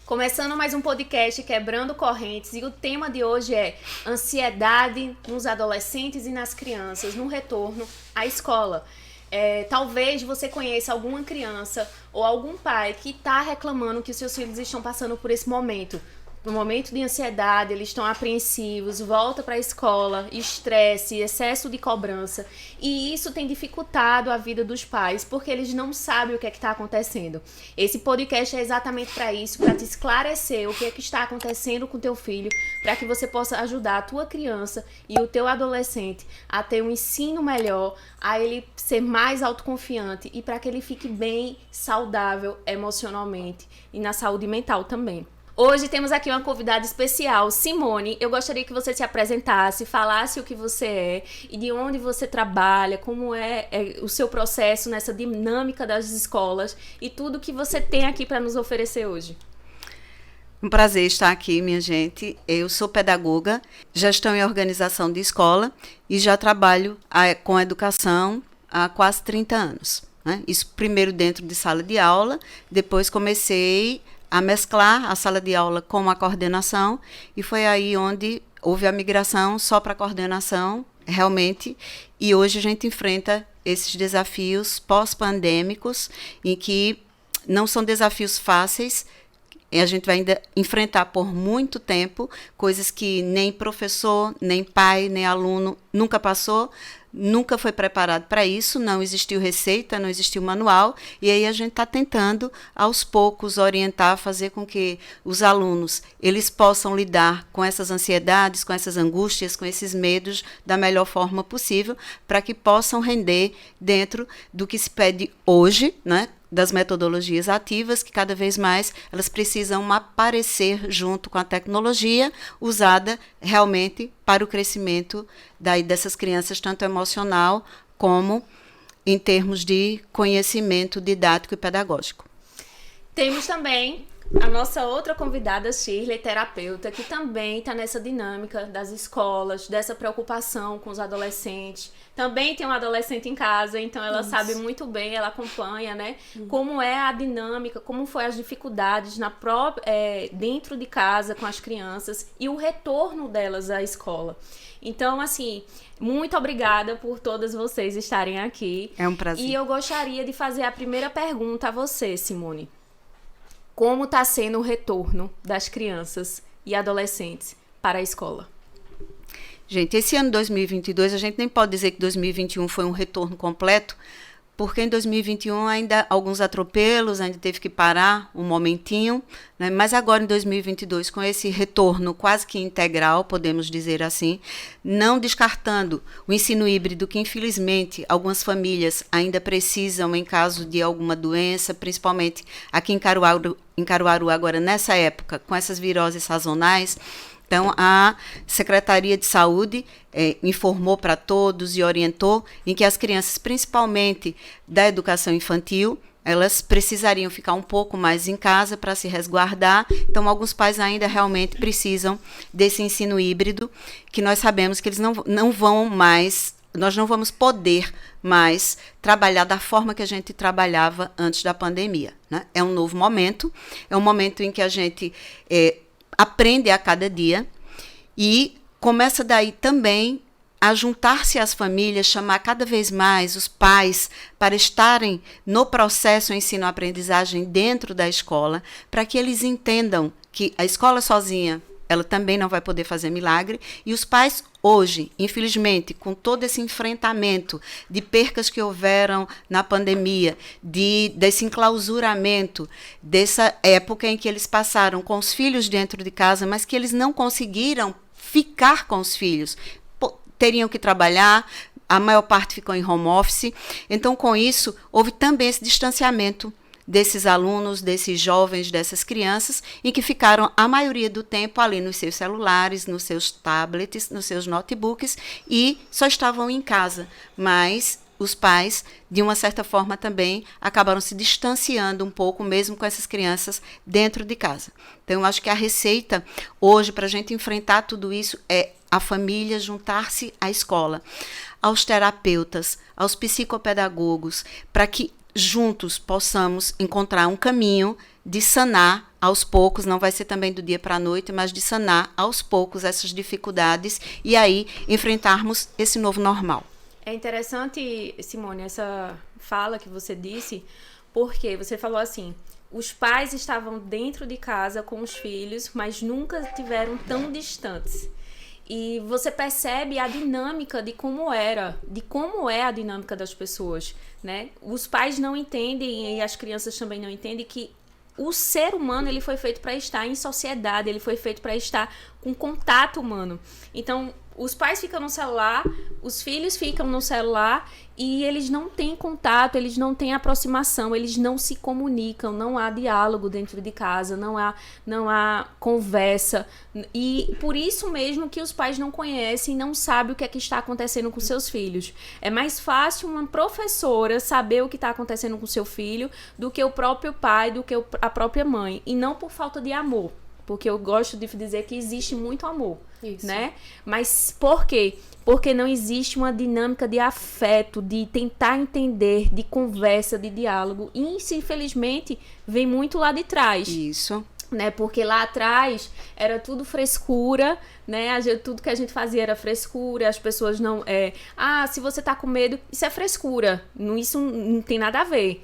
Começando mais um podcast Quebrando Correntes, e o tema de hoje é ansiedade nos adolescentes e nas crianças no retorno à escola. Talvez você conheça alguma criança ou algum pai que está reclamando que os seus filhos estão passando por esse momento. No momento de ansiedade, eles estão apreensivos, volta para a escola, estresse, excesso de cobrança. E isso tem dificultado a vida dos pais, porque eles não sabem o que é que está acontecendo. Esse podcast é exatamente para isso, para te esclarecer o que é que está acontecendo com o teu filho, para que você possa ajudar a tua criança e o teu adolescente a ter um ensino melhor, a ele ser mais autoconfiante e para que ele fique bem saudável emocionalmente e na saúde mental também. Hoje temos aqui uma convidada especial, Simone. Eu gostaria que você se apresentasse, falasse o que você é e de onde você trabalha, como é o seu processo nessa dinâmica das escolas e tudo que você tem aqui para nos oferecer hoje. Um prazer estar aqui, minha gente. Eu sou pedagoga, gestão e organização de escola e já trabalho com educação há quase 30 anos. Né? Isso primeiro dentro de sala de aula, depois comecei a mesclar a sala de aula com a coordenação, e foi aí onde houve a migração só para a coordenação, realmente, e hoje a gente enfrenta esses desafios pós-pandêmicos, em que não são desafios fáceis, e a gente vai ainda enfrentar por muito tempo, coisas que nem professor, nem pai, nem aluno nunca passou, nunca foi preparado para isso, não existiu receita, não existiu manual, e aí a gente está tentando, aos poucos, orientar, fazer com que os alunos eles possam lidar com essas ansiedades, com essas angústias, com esses medos da melhor forma possível, para que possam render dentro do que se pede hoje, né? Das metodologias ativas, que cada vez mais elas precisam aparecer junto com a tecnologia usada realmente para o crescimento dessas crianças, tanto emocional como em termos de conhecimento didático e pedagógico. Temos também a nossa outra convidada, Shirley, terapeuta, que também está nessa dinâmica das escolas, dessa preocupação com os adolescentes. Também tem um adolescente em casa, então ela sabe muito bem, ela acompanha, né? Como é a dinâmica, como foi as dificuldades dentro de casa com as crianças e o retorno delas à escola. Então, assim, muito obrigada por todas vocês estarem aqui. É um prazer. E eu gostaria de fazer a primeira pergunta a você, Simone. Como está sendo o retorno das crianças e adolescentes para a escola? Gente, esse ano 2022, a gente nem pode dizer que 2021 foi um retorno completo, porque em 2021 ainda alguns atropelos, ainda teve que parar um momentinho, né? Mas agora em 2022, com esse retorno quase que integral, podemos dizer assim, não descartando o ensino híbrido, que infelizmente algumas famílias ainda precisam em caso de alguma doença, principalmente aqui em Caruaru agora nessa época, com essas viroses sazonais. Então, a Secretaria de Saúde informou para todos e orientou em que as crianças, principalmente da educação infantil, elas precisariam ficar um pouco mais em casa para se resguardar. Então, alguns pais ainda realmente precisam desse ensino híbrido, que nós sabemos que eles não vão mais, nós não vamos poder mais trabalhar da forma que a gente trabalhava antes da pandemia. Né? É um novo momento, é um momento em que a gente aprende a cada dia e começa daí também a juntar-se às famílias, chamar cada vez mais os pais para estarem no processo ensino-aprendizagem dentro da escola, para que eles entendam que a escola sozinha, ela também não vai poder fazer milagre, e os pais hoje, infelizmente, com todo esse enfrentamento de percas que houveram na pandemia, desse enclausuramento, dessa época em que eles passaram com os filhos dentro de casa, mas que eles não conseguiram ficar com os filhos, teriam que trabalhar, a maior parte ficou em home office, então com isso houve também esse distanciamento desses alunos, desses jovens, dessas crianças, em que ficaram a maioria do tempo ali nos seus celulares, nos seus tablets, nos seus notebooks e só estavam em casa. Mas os pais, de uma certa forma também, acabaram se distanciando um pouco, mesmo com essas crianças dentro de casa. Então, eu acho que a receita hoje para a gente enfrentar tudo isso é a família juntar-se à escola, aos terapeutas, aos psicopedagogos, para que juntos possamos encontrar um caminho de sanar aos poucos, não vai ser também do dia para a noite, mas de sanar aos poucos essas dificuldades e aí enfrentarmos esse novo normal. É interessante, Simone, essa fala que você disse, porque você falou assim, os pais estavam dentro de casa com os filhos, mas nunca estiveram tão distantes. E você percebe a dinâmica de como é a dinâmica das pessoas, né? Os pais não entendem, e as crianças também não entendem, que o ser humano, ele foi feito para estar em sociedade, ele foi feito para estar com contato humano. Então, os pais ficam no celular, os filhos ficam no celular e eles não têm contato, eles não têm aproximação, eles não se comunicam, não há diálogo dentro de casa, não há conversa. E por isso mesmo que os pais não conhecem, não sabem o que é que está acontecendo com seus filhos. É mais fácil uma professora saber o que está acontecendo com seu filho do que o próprio pai, do que a própria mãe. E não por falta de amor. Porque eu gosto de dizer que existe muito amor, né? Mas por quê? Porque não existe uma dinâmica de afeto, de tentar entender, de conversa, de diálogo. E isso, infelizmente, vem muito lá de trás. Isso. Né? Porque lá atrás era tudo frescura, né? Tudo que a gente fazia era frescura, as pessoas não... se você tá com medo, isso é frescura. Isso não tem nada a ver.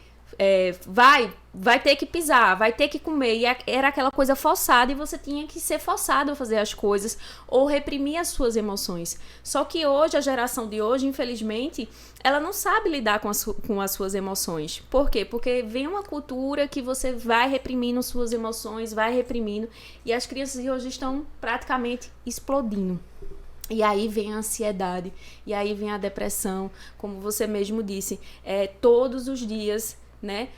Vai ter que pisar, vai ter que comer. E era aquela coisa forçada e você tinha que ser forçado a fazer as coisas ou reprimir as suas emoções. Só que hoje, a geração de hoje, infelizmente, ela não sabe lidar com as suas emoções. Por quê? Porque vem uma cultura que você vai reprimindo suas emoções, vai reprimindo. E as crianças de hoje estão praticamente explodindo. E aí vem a ansiedade, e aí vem a depressão, como você mesmo disse, todos os dias, né,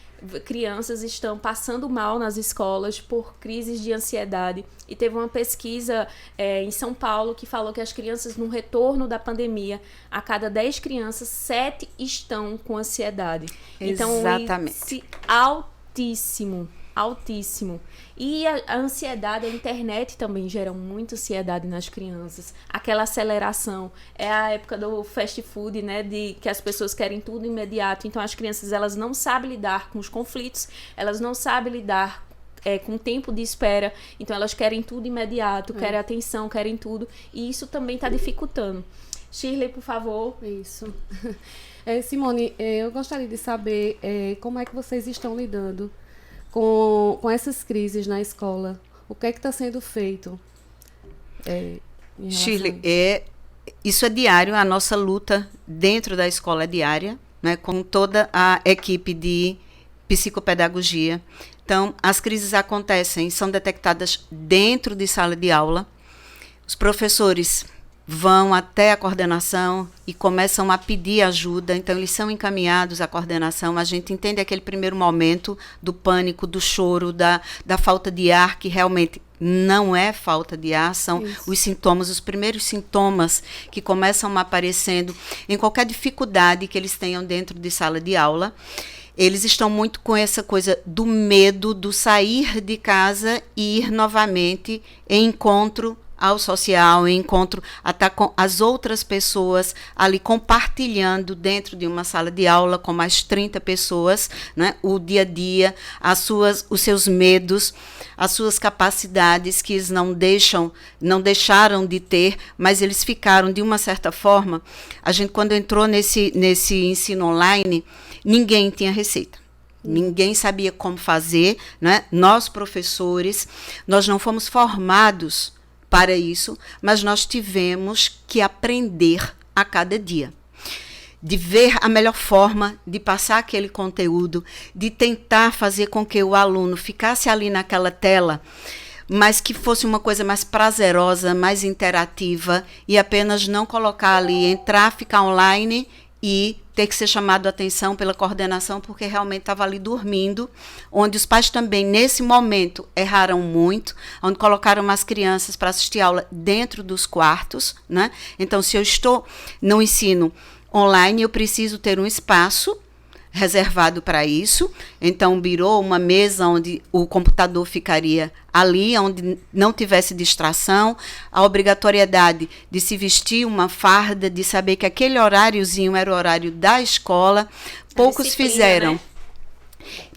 crianças estão passando mal nas escolas por crises de ansiedade. E teve uma pesquisa em São Paulo que falou que as crianças, no retorno da pandemia, a cada 10 crianças, 7 estão com ansiedade. Exatamente. Então, altíssimo. E a ansiedade, a internet também gera muita ansiedade nas crianças. Aquela aceleração. É a época do fast food, né? Que as pessoas querem tudo imediato. Então, as crianças, elas não sabem lidar com os conflitos. Elas não sabem lidar com o tempo de espera. Então, elas querem tudo imediato, querem atenção, querem tudo. E isso também está dificultando. Shirley, por favor. Isso. Simone, eu gostaria de saber como é que vocês estão lidando com essas crises na escola. O que é que está sendo feito? Shirley, isso é diário, a nossa luta dentro da escola é diária, né, com toda a equipe de psicopedagogia. Então, as crises acontecem, são detectadas dentro de sala de aula. Os professores vão até a coordenação e começam a pedir ajuda, então eles são encaminhados à coordenação. A gente entende aquele primeiro momento do pânico, do choro, da falta de ar, que realmente não é falta de ar, são os sintomas, os primeiros sintomas que começam aparecendo em qualquer dificuldade que eles tenham dentro de sala de aula. Eles estão muito com essa coisa do medo, do sair de casa e ir novamente em encontro ao social, em encontro até com as outras pessoas ali compartilhando dentro de uma sala de aula com mais 30 pessoas, né, o dia a dia, os seus medos, as suas capacidades que eles não deixaram de ter, mas eles ficaram de uma certa forma. A gente, quando entrou nesse ensino online, ninguém tinha receita. Ninguém sabia como fazer, né? Nós, professores, nós não fomos formados para isso, mas nós tivemos que aprender a cada dia. De ver a melhor forma de passar aquele conteúdo, de tentar fazer com que o aluno ficasse ali naquela tela, mas que fosse uma coisa mais prazerosa, mais interativa, e apenas não colocar ali, entrar, ficar online e ter que ser chamado a atenção pela coordenação, porque realmente estava ali dormindo, onde os pais também, nesse momento, erraram muito, onde colocaram as crianças para assistir aula dentro dos quartos, né? Então, se eu estou no ensino online, eu preciso ter um espaço reservado para isso. Então, birô, uma mesa onde o computador ficaria ali, onde não tivesse distração, a obrigatoriedade de se vestir uma farda, de saber que aquele horáriozinho era o horário da escola. Poucos fizeram. Né?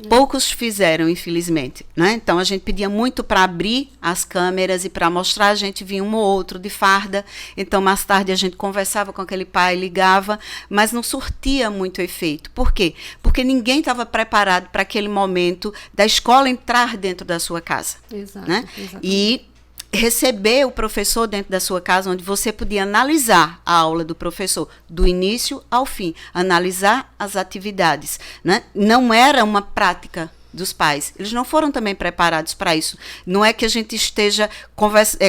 Poucos fizeram, infelizmente, né? Então a gente pedia muito para abrir as câmeras e para mostrar, a gente vinha um ou outro de farda. Então mais tarde a gente conversava com aquele pai, ligava, mas não surtia muito efeito. Por quê? Porque ninguém estava preparado para aquele momento da escola entrar dentro da sua casa. Exato, né? exatamente. E receber o professor dentro da sua casa, onde você podia analisar a aula do professor, do início ao fim, analisar as atividades, né? Não era uma prática dos pais, eles não foram também preparados para isso. Não é que a gente esteja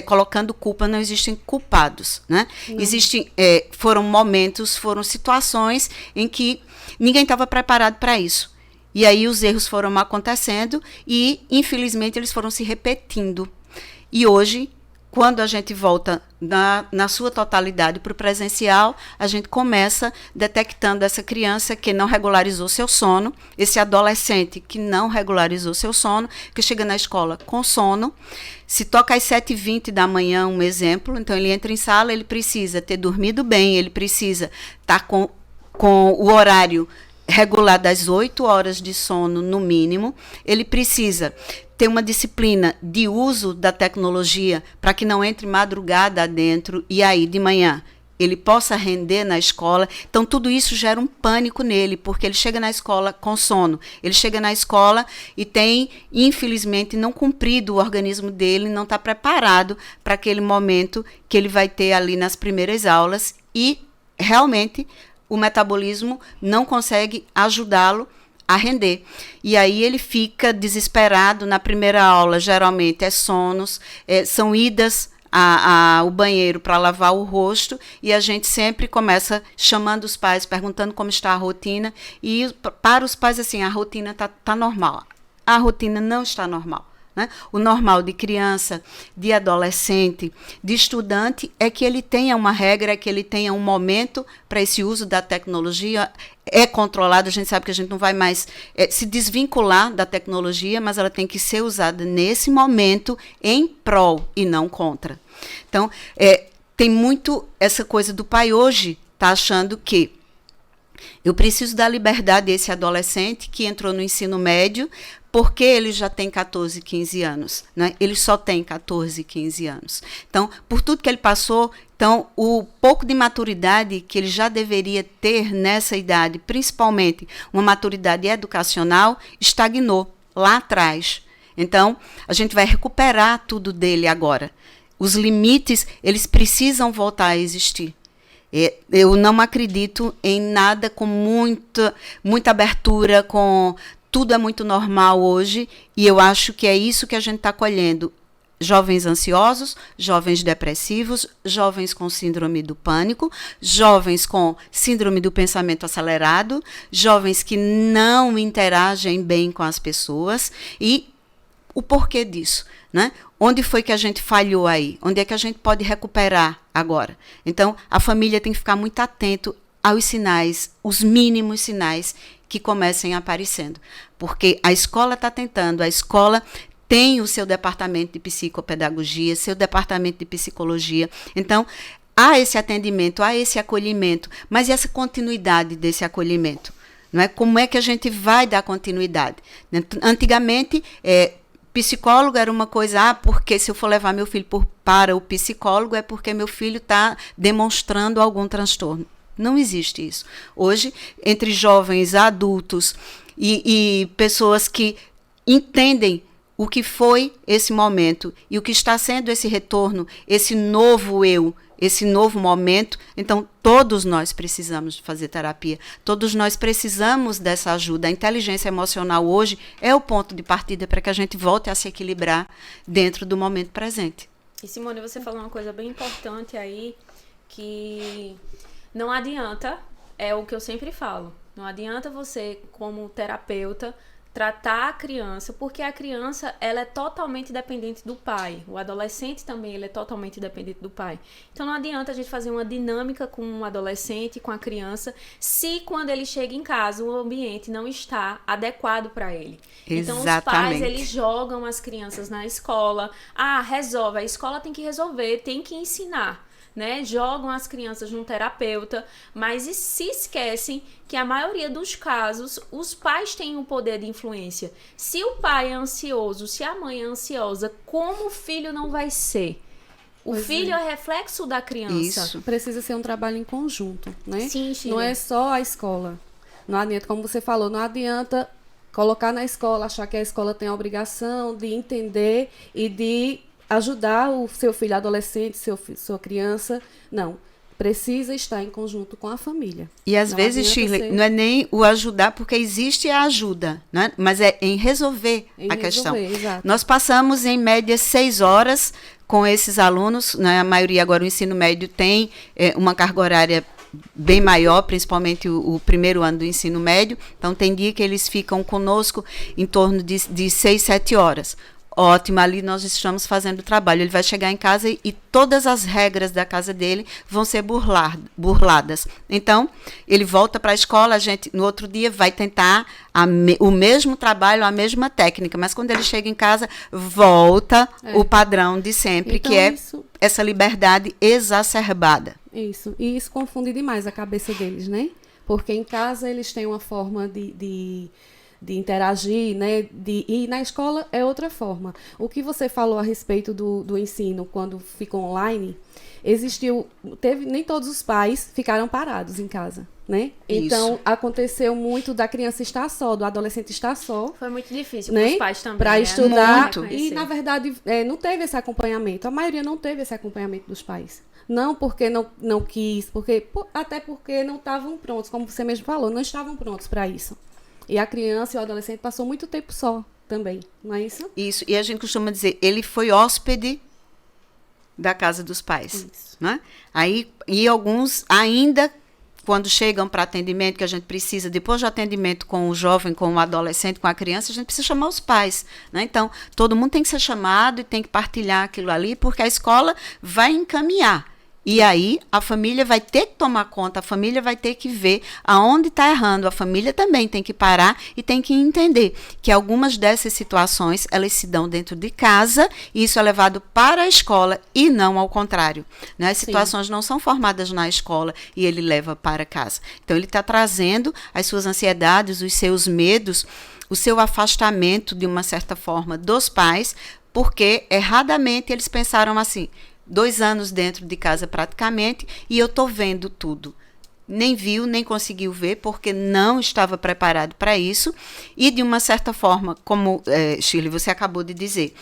colocando culpa, não existem culpados, né? Existem, foram momentos, foram situações em que ninguém estava preparado para isso. E aí os erros foram acontecendo e, infelizmente, eles foram se repetindo. E hoje, quando a gente volta na sua totalidade para o presencial, a gente começa detectando essa criança que não regularizou seu sono, esse adolescente que não regularizou seu sono, que chega na escola com sono, se toca às 7h20 da manhã, um exemplo, então ele entra em sala, ele precisa ter dormido bem, ele precisa estar com o horário regular das 8 horas de sono no mínimo, ele precisa ter uma disciplina de uso da tecnologia para que não entre madrugada dentro e aí de manhã ele possa render na escola. Então tudo isso gera um pânico nele, porque ele chega na escola com sono, ele chega na escola e tem, infelizmente, não cumprido o organismo dele, não está preparado para aquele momento que ele vai ter ali nas primeiras aulas e realmente o metabolismo não consegue ajudá-lo a render. E aí ele fica desesperado na primeira aula, geralmente é sonos, são idas ao banheiro para lavar o rosto, e a gente sempre começa chamando os pais, perguntando como está a rotina, e para os pais assim, a rotina tá normal. A rotina não está normal. Né? O normal de criança, de adolescente, de estudante é que ele tenha uma regra, é que ele tenha um momento para esse uso da tecnologia, é controlado, a gente sabe que a gente não vai mais se desvincular da tecnologia, mas ela tem que ser usada nesse momento em prol e não contra. Então, tem muito essa coisa do pai hoje, tá achando que eu preciso dar liberdade a esse adolescente que entrou no ensino médio, porque ele já tem 14, 15 anos, né? Ele só tem 14, 15 anos. Então, por tudo que ele passou, então, o pouco de maturidade que ele já deveria ter nessa idade, principalmente uma maturidade educacional, estagnou lá atrás. Então, a gente vai recuperar tudo dele agora. Os limites, eles precisam voltar a existir. Eu não acredito em nada com muita abertura, tudo é muito normal hoje, e eu acho que é isso que a gente está colhendo. Jovens ansiosos, jovens depressivos, jovens com síndrome do pânico, jovens com síndrome do pensamento acelerado, jovens que não interagem bem com as pessoas. E o porquê disso, né? Onde foi que a gente falhou aí? Onde é que a gente pode recuperar agora? Então, a família tem que ficar muito atento aos sinais, os mínimos sinais que comecem aparecendo. Porque a escola está tentando, a escola tem o seu departamento de psicopedagogia, seu departamento de psicologia. Então, há esse atendimento, há esse acolhimento, mas e essa continuidade desse acolhimento? Não é? Como é que a gente vai dar continuidade? Antigamente, psicólogo era uma coisa, porque se eu for levar meu filho para o psicólogo é porque meu filho está demonstrando algum transtorno. Não existe isso. Hoje, entre jovens, adultos e pessoas que entendem o que foi esse momento e o que está sendo esse retorno, esse novo eu, esse novo momento, então todos nós precisamos fazer terapia, todos nós precisamos dessa ajuda. A inteligência emocional hoje é o ponto de partida para que a gente volte a se equilibrar dentro do momento presente. E Simone, você falou uma coisa bem importante aí, que não adianta, é o que eu sempre falo, não adianta você, como terapeuta, tratar a criança, porque a criança, ela é totalmente dependente do pai. O adolescente também, ele é totalmente dependente do pai. Então, não adianta a gente fazer uma dinâmica com um adolescente, com a criança, se quando ele chega em casa, o ambiente não está adequado para ele. Exatamente. Então, os pais, eles jogam as crianças na escola. Resolve. A escola tem que resolver, tem que ensinar. né? Jogam as crianças num terapeuta, mas se esquecem que a maioria dos casos, os pais têm um poder de influência. Se o pai é ansioso, se a mãe é ansiosa, como o filho não vai ser? O filho é reflexo da criança. Isso. Precisa ser um trabalho em conjunto, né? Sim, não é só a escola. Não adianta, como você falou, não adianta colocar na escola, achar que a escola tem a obrigação de entender e de ajudar o seu filho adolescente, sua criança. Não. Precisa estar em conjunto com a família. E às vezes, Shirley, não é nem o ajudar, porque existe a ajuda, né? Mas é em resolver a questão. Exato. Nós passamos, em média, 6 horas com esses alunos, né? A maioria agora, o ensino médio tem uma carga horária bem maior, principalmente o primeiro ano do ensino médio. Então, tem dia que eles ficam conosco em torno de 6, 7 horas. Ótimo, ali nós estamos fazendo o trabalho. Ele vai chegar em casa e todas as regras da casa dele vão ser burladas. Então, ele volta para a escola, a gente, no outro dia, vai tentar o mesmo trabalho, a mesma técnica, mas quando ele chega em casa, volta o padrão de sempre, então, que é essa liberdade exacerbada. Isso, e isso confunde demais a cabeça deles, né? Porque em casa eles têm uma forma de interagir, né? E na escola é outra forma. O que você falou a respeito do ensino quando ficou online, nem todos os pais ficaram parados em casa, né? Isso. Então, aconteceu muito da criança estar só, do adolescente estar só. Foi muito difícil, né? Para os pais também. Para estudar. Muito. E, na verdade, não teve esse acompanhamento. A maioria não teve esse acompanhamento dos pais. Não porque não quis, até porque não estavam prontos, como você mesmo falou, não estavam prontos para isso. E a criança e o adolescente passou muito tempo só também, não é isso? Isso, e a gente costuma dizer, ele foi hóspede da casa dos pais. Isso. Né? Aí, e alguns ainda, quando chegam para atendimento, que a gente precisa, depois do atendimento com o jovem, com o adolescente, com a criança, a gente precisa chamar os pais. Né? Então, todo mundo tem que ser chamado e tem que partilhar aquilo ali, porque a escola vai encaminhar. E aí, a família vai ter que tomar conta, a família vai ter que ver aonde está errando. A família também tem que parar e tem que entender que algumas dessas situações, elas se dão dentro de casa e isso é levado para a escola e não ao contrário. Né? As situações não são formadas na escola e ele leva para casa. Então, ele está trazendo as suas ansiedades, os seus medos, o seu afastamento, de uma certa forma, dos pais, porque erradamente eles pensaram assim: 2 anos dentro de casa praticamente, e eu estou vendo tudo. Nem viu, nem conseguiu ver, porque não estava preparado para isso. E, de uma certa forma, como, Shirley, você acabou de dizer,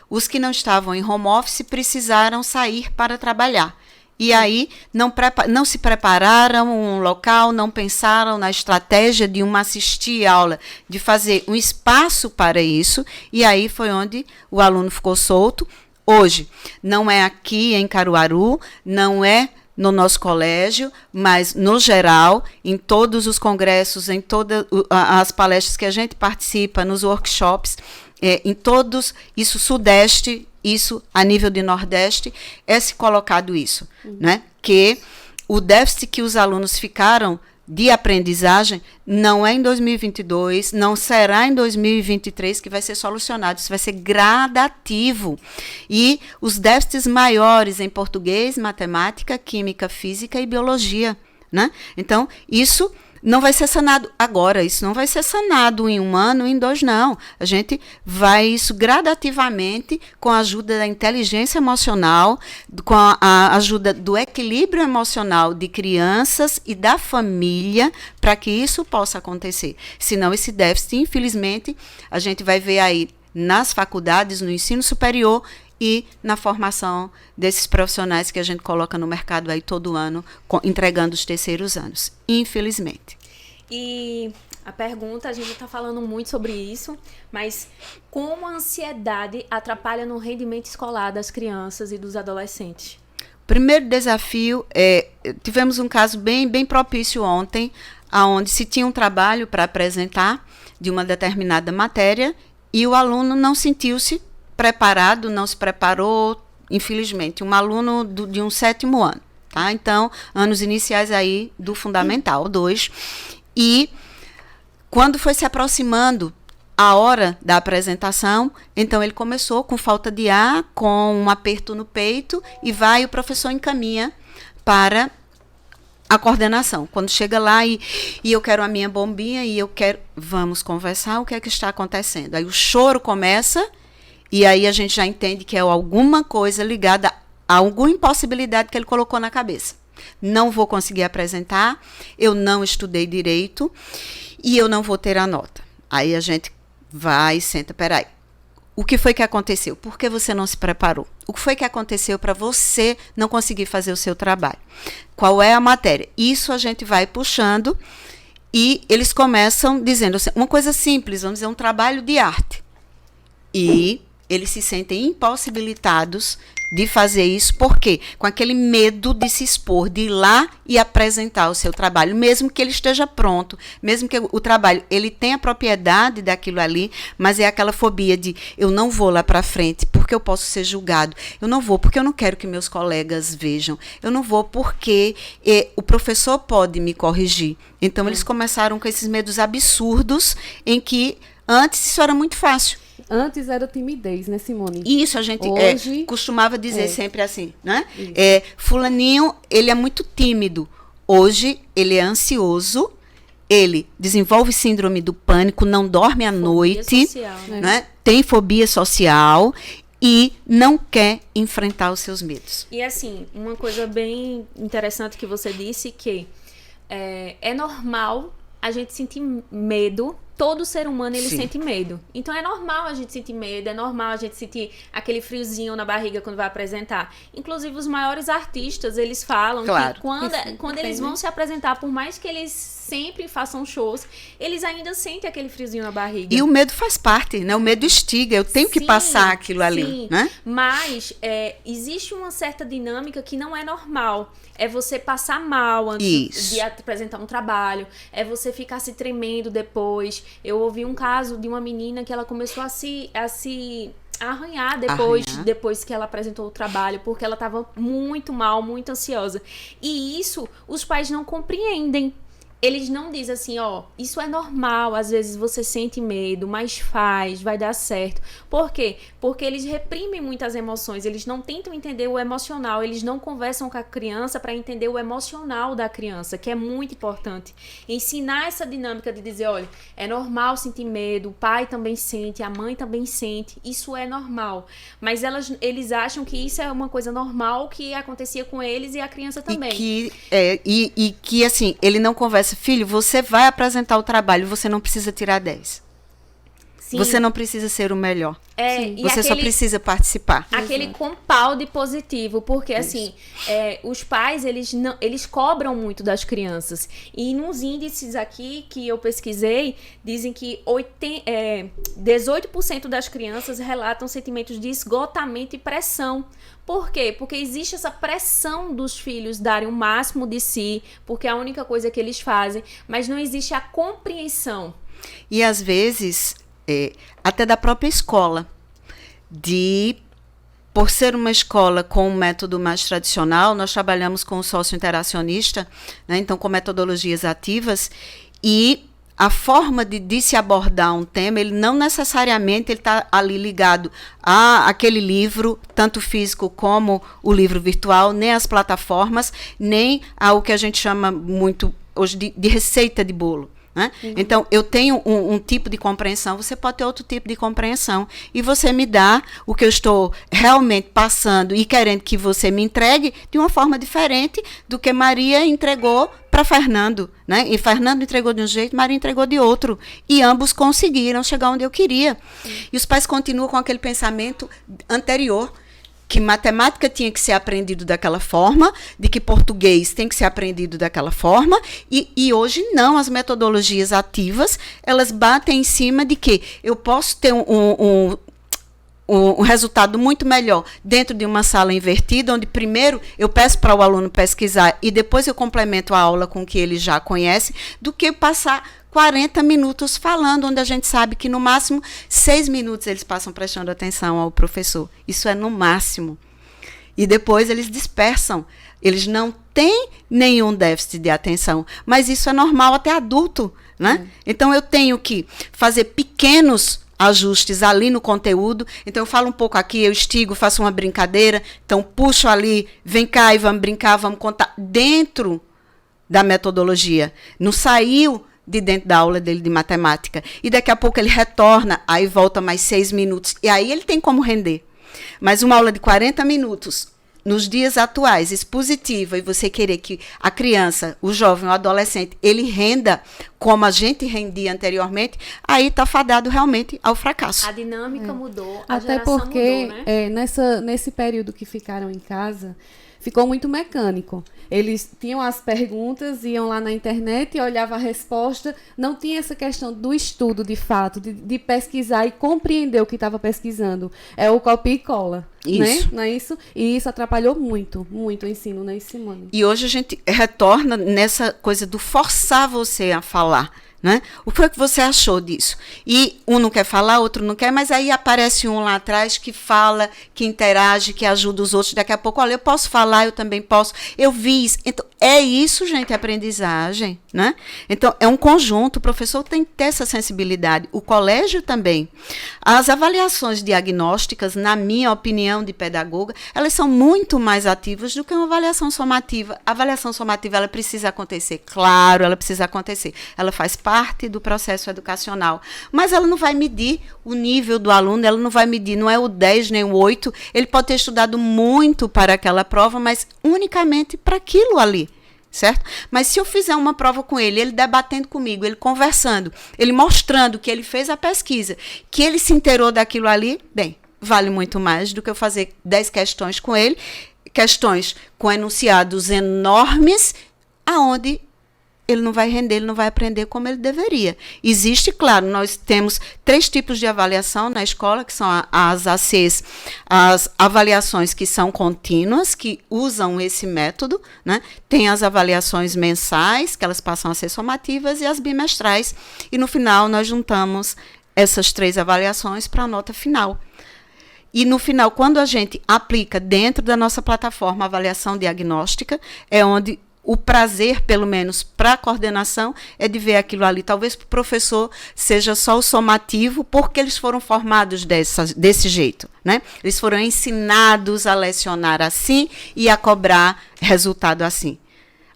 os que não estavam em home office precisaram sair para trabalhar. E aí não se prepararam um local, não pensaram na estratégia de assistir aula, de fazer um espaço para isso, e aí foi onde o aluno ficou solto. Hoje, não é aqui em Caruaru, não é no nosso colégio, mas no geral, em todos os congressos, em todas as palestras que a gente participa, nos workshops, em todos, isso Sudeste, isso a nível de Nordeste, é se colocado isso, né? Que o déficit que os alunos ficaram de aprendizagem não é em 2022, não será em 2023 que vai ser solucionado, isso vai ser gradativo. E os déficits maiores em português, matemática, química, física e biologia, né? Então, isso não vai ser sanado agora, isso não vai ser sanado em 1 ano, em 2, não. A gente vai isso gradativamente, com a ajuda da inteligência emocional, com a ajuda do equilíbrio emocional de crianças e da família, para que isso possa acontecer. Senão, esse déficit, infelizmente, a gente vai ver aí nas faculdades, no ensino superior e na formação desses profissionais que a gente coloca no mercado aí todo ano, entregando os terceiros anos, infelizmente. E a pergunta, a gente está falando muito sobre isso, mas como a ansiedade atrapalha no rendimento escolar das crianças e dos adolescentes? Primeiro desafio, tivemos um caso bem propício ontem, onde se tinha um trabalho para apresentar de uma determinada matéria e o aluno não sentiu-se preparado, não se preparou, infelizmente, um aluno de um 7º ano, tá? Então, anos iniciais aí do Fundamental 2, e quando foi se aproximando a hora da apresentação, então ele começou com falta de ar, com um aperto no peito, e o professor encaminha para a coordenação. Quando chega lá e eu quero a minha bombinha e eu quero, vamos conversar, o que é que está acontecendo? Aí o choro começa e aí a gente já entende que é alguma coisa ligada a alguma impossibilidade que ele colocou na cabeça. Não vou conseguir apresentar, eu não estudei direito e eu não vou ter a nota. Aí a gente vai e senta, peraí. O que foi que aconteceu? Por que você não se preparou? O que foi que aconteceu para você não conseguir fazer o seu trabalho? Qual é a matéria? Isso a gente vai puxando e eles começam dizendo assim, uma coisa simples, vamos dizer, um trabalho de arte. E eles se sentem impossibilitados de fazer isso, por quê? Com aquele medo de se expor, de ir lá e apresentar o seu trabalho, mesmo que ele esteja pronto, mesmo que o trabalho, ele tenha propriedade daquilo ali, mas é aquela fobia de, eu não vou lá para frente, porque eu posso ser julgado, eu não vou porque eu não quero que meus colegas vejam, eu não vou porque o professor pode me corrigir. Então, eles começaram com esses medos absurdos, em que antes isso era muito fácil. Antes era timidez, né, Simone? Isso, a gente Hoje, costumava dizer sempre assim, né? Fulaninho, ele é muito tímido. Hoje, ele é ansioso, ele desenvolve síndrome do pânico, não dorme à noite, social, né? Tem fobia social e não quer enfrentar os seus medos. E assim, uma coisa bem interessante que você disse, que é normal a gente sentir medo. Todo ser humano, ele sente medo. Então, é normal a gente sentir medo, é normal a gente sentir aquele friozinho na barriga quando vai apresentar. Inclusive, os maiores artistas, eles falam que quando eles vão se apresentar, por mais que eles sempre façam shows, eles ainda sentem aquele friozinho na barriga. E o medo faz parte, né? O medo instiga, eu tenho que passar aquilo ali, né? Mas existe uma certa dinâmica que não é normal. É você passar mal antes de apresentar um trabalho, é você ficar se tremendo depois. Eu ouvi um caso de uma menina que ela começou a se arranhar depois que ela apresentou o trabalho, porque ela estava muito mal, muito ansiosa. E isso os pais não compreendem. Eles não dizem assim, isso é normal, às vezes você sente medo, mas vai dar certo. Por quê? Porque eles reprimem muitas emoções, eles não tentam entender o emocional, eles não conversam com a criança para entender o emocional da criança, que é muito importante. Ensinar essa dinâmica de dizer, olha, é normal sentir medo, o pai também sente, a mãe também sente, isso é normal. Mas eles acham que isso é uma coisa normal que acontecia com eles e a criança também. E que assim, ele não conversa. Filho, você vai apresentar o trabalho, você não precisa tirar 10. Sim. Você não precisa ser o melhor. Você só precisa participar. Aquele compound positivo, porque assim, os pais, eles cobram muito das crianças. E nos índices aqui que eu pesquisei, dizem que 18% das crianças relatam sentimentos de esgotamento e pressão. Por quê? Porque existe essa pressão dos filhos darem o máximo de si, porque é a única coisa que eles fazem, mas não existe a compreensão. E às vezes, até da própria escola, por ser uma escola com um método mais tradicional, nós trabalhamos com o sócio-interacionista, né, então com metodologias ativas, e a forma de se abordar um tema, ele não necessariamente está ali ligado àquele livro, tanto físico como o livro virtual, nem às plataformas, nem ao que a gente chama muito hoje de receita de bolo. Né? Então, eu tenho um tipo de compreensão, você pode ter outro tipo de compreensão, e você me dá o que eu estou realmente passando e querendo que você me entregue de uma forma diferente do que Maria entregou para Fernando, né? E Fernando entregou de um jeito, Maria entregou de outro, e ambos conseguiram chegar onde eu queria. E os pais continuam com aquele pensamento anterior, que matemática tinha que ser aprendido daquela forma, de que português tem que ser aprendido daquela forma, e hoje não, as metodologias ativas, elas batem em cima de que eu posso ter um resultado muito melhor dentro de uma sala invertida, onde primeiro eu peço para o aluno pesquisar e depois eu complemento a aula com o que ele já conhece, do que passar 40 minutos falando, onde a gente sabe que no máximo 6 minutos eles passam prestando atenção ao professor. Isso é no máximo. E depois eles dispersam. Eles não têm nenhum déficit de atenção, mas isso é normal até adulto. né? Então, eu tenho que fazer pequenos ajustes ali no conteúdo. Então, eu falo um pouco aqui, eu estigo, faço uma brincadeira. Então, puxo ali, vem cá e vamos brincar, vamos contar. Dentro da metodologia. Não saiu de dentro da aula dele de matemática. E daqui a pouco ele retorna, aí volta mais 6 minutos. E aí ele tem como render. Mas uma aula de 40 minutos, nos dias atuais, expositiva, e você querer que a criança, o jovem, o adolescente, ele renda como a gente rendia anteriormente, aí está fadado realmente ao fracasso. A dinâmica mudou, a Até geração porque mudou, né? nesse período que ficaram em casa, ficou muito mecânico. Eles tinham as perguntas, iam lá na internet e olhavam a resposta. Não tinha essa questão do estudo, de fato, de pesquisar e compreender o que estava pesquisando. É o copia e cola, Isso. né? Não é isso? E isso atrapalhou muito, muito o ensino, né, Simone? E hoje a gente retorna nessa coisa do forçar você a falar. Né? O que você achou disso? E um não quer falar, outro não quer, mas aí aparece um lá atrás que fala, que interage, que ajuda os outros. Daqui a pouco, olha, eu posso falar, eu também posso. Eu vi isso. Então, é isso, gente, aprendizagem. Né? Então, é um conjunto. O professor tem que ter essa sensibilidade. O colégio também. As avaliações diagnósticas, na minha opinião de pedagoga, elas são muito mais ativas do que uma avaliação somativa. A avaliação somativa, ela precisa acontecer. Claro, ela precisa acontecer. Ela faz parte do processo educacional. Mas ela não vai medir o nível do aluno, ela não vai medir, não é o 10 nem o 8. Ele pode ter estudado muito para aquela prova, mas unicamente para aquilo ali. Certo? Mas se eu fizer uma prova com ele, ele debatendo comigo, ele conversando, ele mostrando que ele fez a pesquisa, que ele se inteirou daquilo ali, bem, vale muito mais do que eu fazer 10 questões com ele, questões com enunciados enormes, aonde ele não vai render, ele não vai aprender como ele deveria. Existe, claro, nós temos 3 tipos de avaliação na escola, que são as ACs, as avaliações que são contínuas, que usam esse método, né? Tem as avaliações mensais, que elas passam a ser somativas, e as bimestrais, e no final nós juntamos essas 3 avaliações para a nota final. E no final, quando a gente aplica dentro da nossa plataforma a avaliação diagnóstica, é onde o prazer, pelo menos para a coordenação, é de ver aquilo ali. Talvez para o professor seja só o somativo, porque eles foram formados desse jeito. Né? Eles foram ensinados a lecionar assim e a cobrar resultado assim.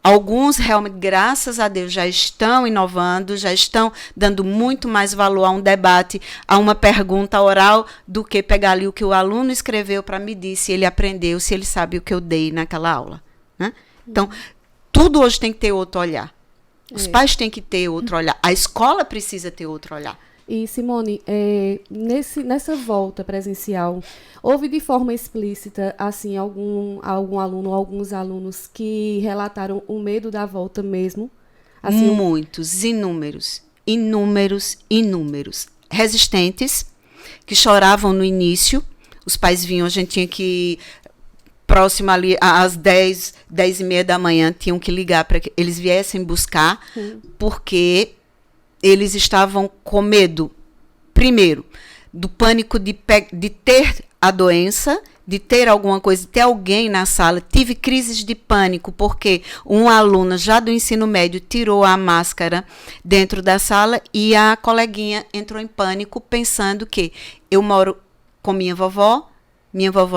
Alguns, realmente, graças a Deus, já estão inovando, já estão dando muito mais valor a um debate, a uma pergunta oral, do que pegar ali o que o aluno escreveu para medir se ele aprendeu, se ele sabe o que eu dei naquela aula. Né? Então, tudo hoje tem que ter outro olhar. Os pais têm que ter outro olhar. A escola precisa ter outro olhar. E, Simone, nessa volta presencial, houve de forma explícita, assim, algum aluno, alguns alunos que relataram o medo da volta mesmo? Assim, muitos, inúmeros. Resistentes, que choravam no início. Os pais vinham, a gente tinha que... Próximo ali, às 10h30 da manhã, tinham que ligar para que eles viessem buscar, porque eles estavam com medo, primeiro, do pânico de ter a doença, de ter alguma coisa, de ter alguém na sala. Tive crises de pânico, porque uma aluna já do ensino médio tirou a máscara dentro da sala e a coleguinha entrou em pânico, pensando que eu moro com minha vovó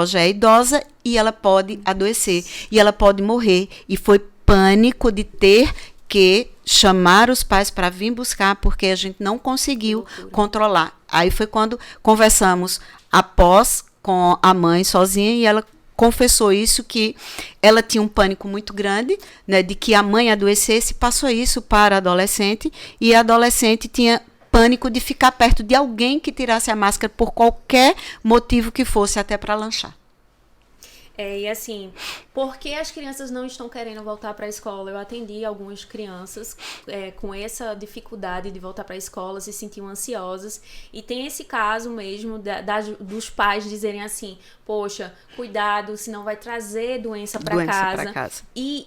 já é idosa e ela pode adoecer, e ela pode morrer. E foi pânico de ter que chamar os pais para vir buscar, porque a gente não conseguiu controlar. Aí foi quando conversamos após com a mãe sozinha, e ela confessou isso, que ela tinha um pânico muito grande, né, de que a mãe adoecesse, passou isso para a adolescente, e a adolescente tinha pânico de ficar perto de alguém que tirasse a máscara por qualquer motivo que fosse, até para lanchar. E assim, por que as crianças não estão querendo voltar para a escola? Eu atendi algumas crianças com essa dificuldade de voltar para a escola, se sentiam ansiosas, e tem esse caso mesmo dos pais dizerem assim, poxa, cuidado, senão vai trazer doença para casa. casa. E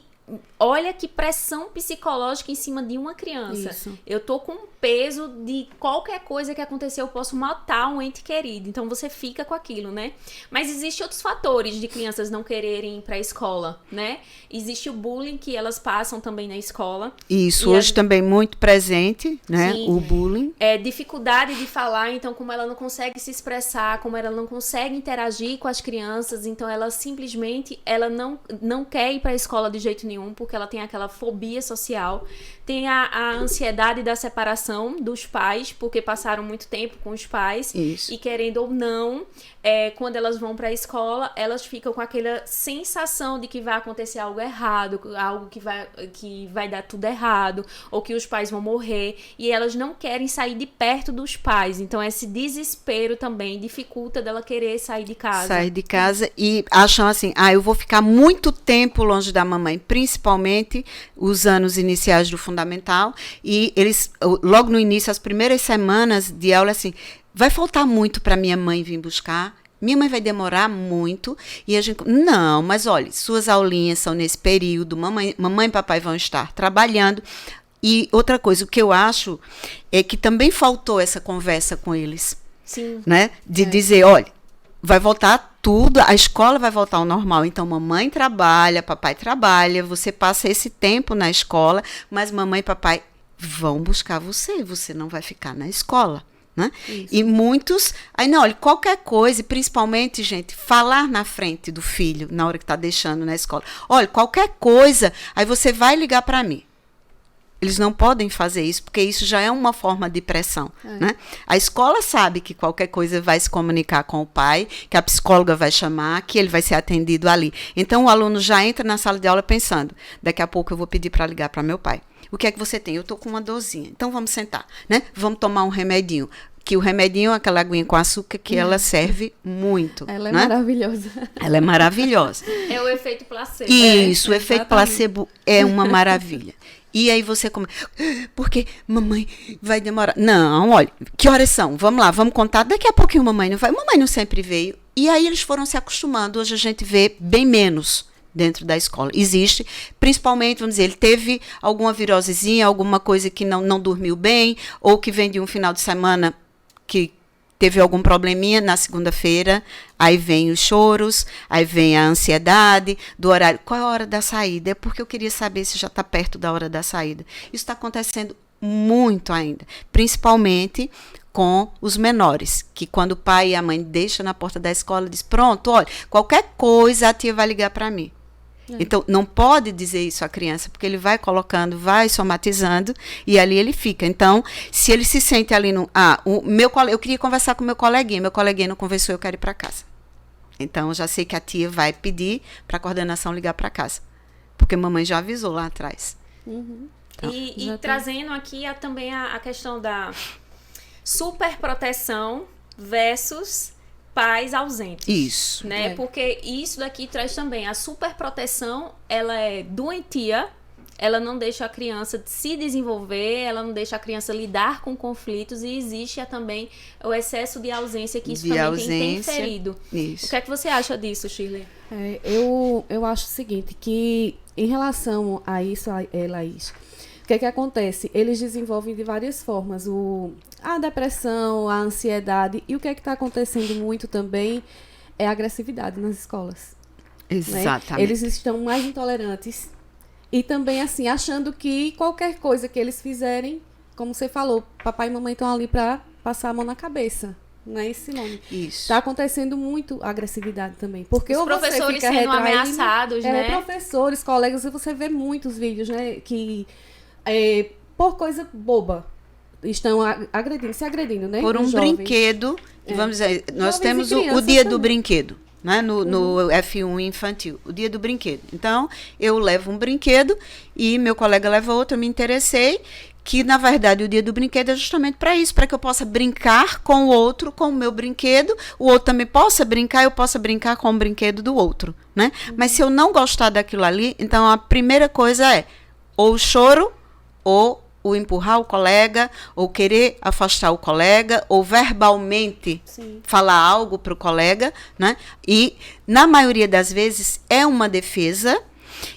olha que pressão psicológica em cima de uma criança. Isso. Eu tô com peso de qualquer coisa que acontecer, eu posso matar um ente querido. Então você fica com aquilo, né? Mas existem outros fatores de crianças não quererem ir pra escola, né? Existe o bullying que elas passam também na escola. Isso, E hoje também muito presente, né? Sim. O bullying. Dificuldade de falar, então como ela não consegue se expressar, como ela não consegue interagir com as crianças, então ela simplesmente ela não quer ir para a escola de jeito nenhum, porque ela tem aquela fobia social, tem a ansiedade da separação dos pais, porque passaram muito tempo com os pais. Isso. E querendo ou não, quando elas vão para a escola, elas ficam com aquela sensação de que vai acontecer algo errado, algo que vai dar tudo errado, ou que os pais vão morrer, e elas não querem sair de perto dos pais. Então esse desespero também dificulta dela querer sair de casa. Sair de casa e acham assim, eu vou ficar muito tempo longe da mamãe, principalmente os anos iniciais do fundamental, e eles, logo no início, as primeiras semanas de aula, assim, vai faltar muito para minha mãe vir buscar, minha mãe vai demorar muito, e a gente, não, mas olha, suas aulinhas são nesse período, mamãe e papai vão estar trabalhando. E outra coisa, o que eu acho é que também faltou essa conversa com eles. Sim. Né? De dizer, olha, vai voltar tudo, a escola vai voltar ao normal. Então, mamãe trabalha, papai trabalha, você passa esse tempo na escola, mas mamãe e papai vão buscar você não vai ficar na escola. Né? E muitos, aí não, olha, qualquer coisa, principalmente, gente, falar na frente do filho, na hora que está deixando na escola. Olha, qualquer coisa, aí você vai ligar para mim. Eles não podem fazer isso, porque isso já é uma forma de pressão. Né? A escola sabe que qualquer coisa vai se comunicar com o pai, que a psicóloga vai chamar, que ele vai ser atendido ali. Então, o aluno já entra na sala de aula pensando, daqui a pouco eu vou pedir para ligar para meu pai. O que é que você tem? Eu estou com uma dorzinha. Então, vamos sentar. Né? Vamos tomar um remedinho. Que o remedinho é aquela aguinha com açúcar que ela serve muito. Ela é né? maravilhosa. Ela é maravilhosa. É o efeito placebo. Isso, o efeito placebo é uma maravilha. E aí você começa, porque mamãe vai demorar. Não, olha, que horas são? Vamos lá, vamos contar. Daqui a pouquinho mamãe não vai. Mamãe não sempre veio. E aí eles foram se acostumando. Hoje a gente vê bem menos dentro da escola. Existe, principalmente, vamos dizer, ele teve alguma virosezinha, alguma coisa que não dormiu bem, ou que vem de um final de semana que teve algum probleminha na segunda-feira, aí vem os choros, aí vem a ansiedade do horário. Qual é a hora da saída? É porque eu queria saber se já está perto da hora da saída. Isso está acontecendo muito ainda, principalmente com os menores, que quando o pai e a mãe deixam na porta da escola, diz, pronto, olha, qualquer coisa a tia vai ligar para mim. Então, não pode dizer isso à criança, porque ele vai colocando, vai somatizando, e ali ele fica. Então, se ele se sente ali no... eu queria conversar com meu coleguinha não conversou, eu quero ir para casa. Então, eu já sei que a tia vai pedir para a coordenação ligar para casa, porque mamãe já avisou lá atrás. Então, e trazendo aqui também a questão da superproteção versus pais ausentes. Isso. Né? Porque isso daqui traz também a superproteção, ela é doentia, ela não deixa a criança se desenvolver, ela não deixa a criança lidar com conflitos, e existe também o excesso de ausência, que isso também tem interferido. Isso. O que é que você acha disso, Shirley? Eu acho o seguinte, que em relação a isso, Laís, o que é que acontece? Eles desenvolvem de várias formas a depressão, a ansiedade, e o que é que está acontecendo muito também é a agressividade nas escolas. Exatamente. Né? Eles estão mais intolerantes e também, assim, achando que qualquer coisa que eles fizerem, como você falou, papai e mamãe estão ali para passar a mão na cabeça. Não é esse nome. Isso. Está acontecendo muito agressividade também. Porque os professores sendo ameaçados, né? Professores, colegas, e você vê muitos vídeos, né? Que por coisa boba estão se agredindo, né? Por um brinquedo. Vamos dizer, nós temos o dia do brinquedo. Né, no F1 infantil, o dia do brinquedo. Então, eu levo um brinquedo e meu colega leva outro, eu me interessei, que na verdade o dia do brinquedo é justamente para isso, para que eu possa brincar com o outro, com o meu brinquedo, o outro também possa brincar, eu possa brincar com o brinquedo do outro. Né? Mas se eu não gostar daquilo ali, então a primeira coisa é ou o choro, ou o empurrar o colega, ou querer afastar o colega, ou verbalmente falar algo para o colega, né? E, na maioria das vezes, é uma defesa,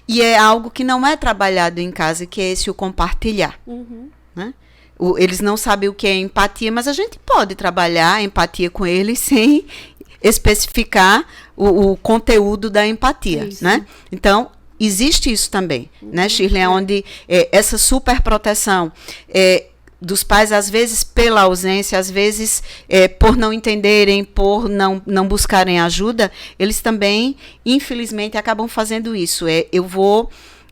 E é algo que não é trabalhado em casa, que é esse o compartilhar. Né? Eles não sabem o que é empatia, mas a gente pode trabalhar a empatia com eles sem especificar o conteúdo da empatia. Né? Então, existe isso também, né, Shirley? Onde essa superproteção dos pais, às vezes pela ausência, às vezes por não entenderem, por não buscarem ajuda, eles também, infelizmente, acabam fazendo isso. Eu vou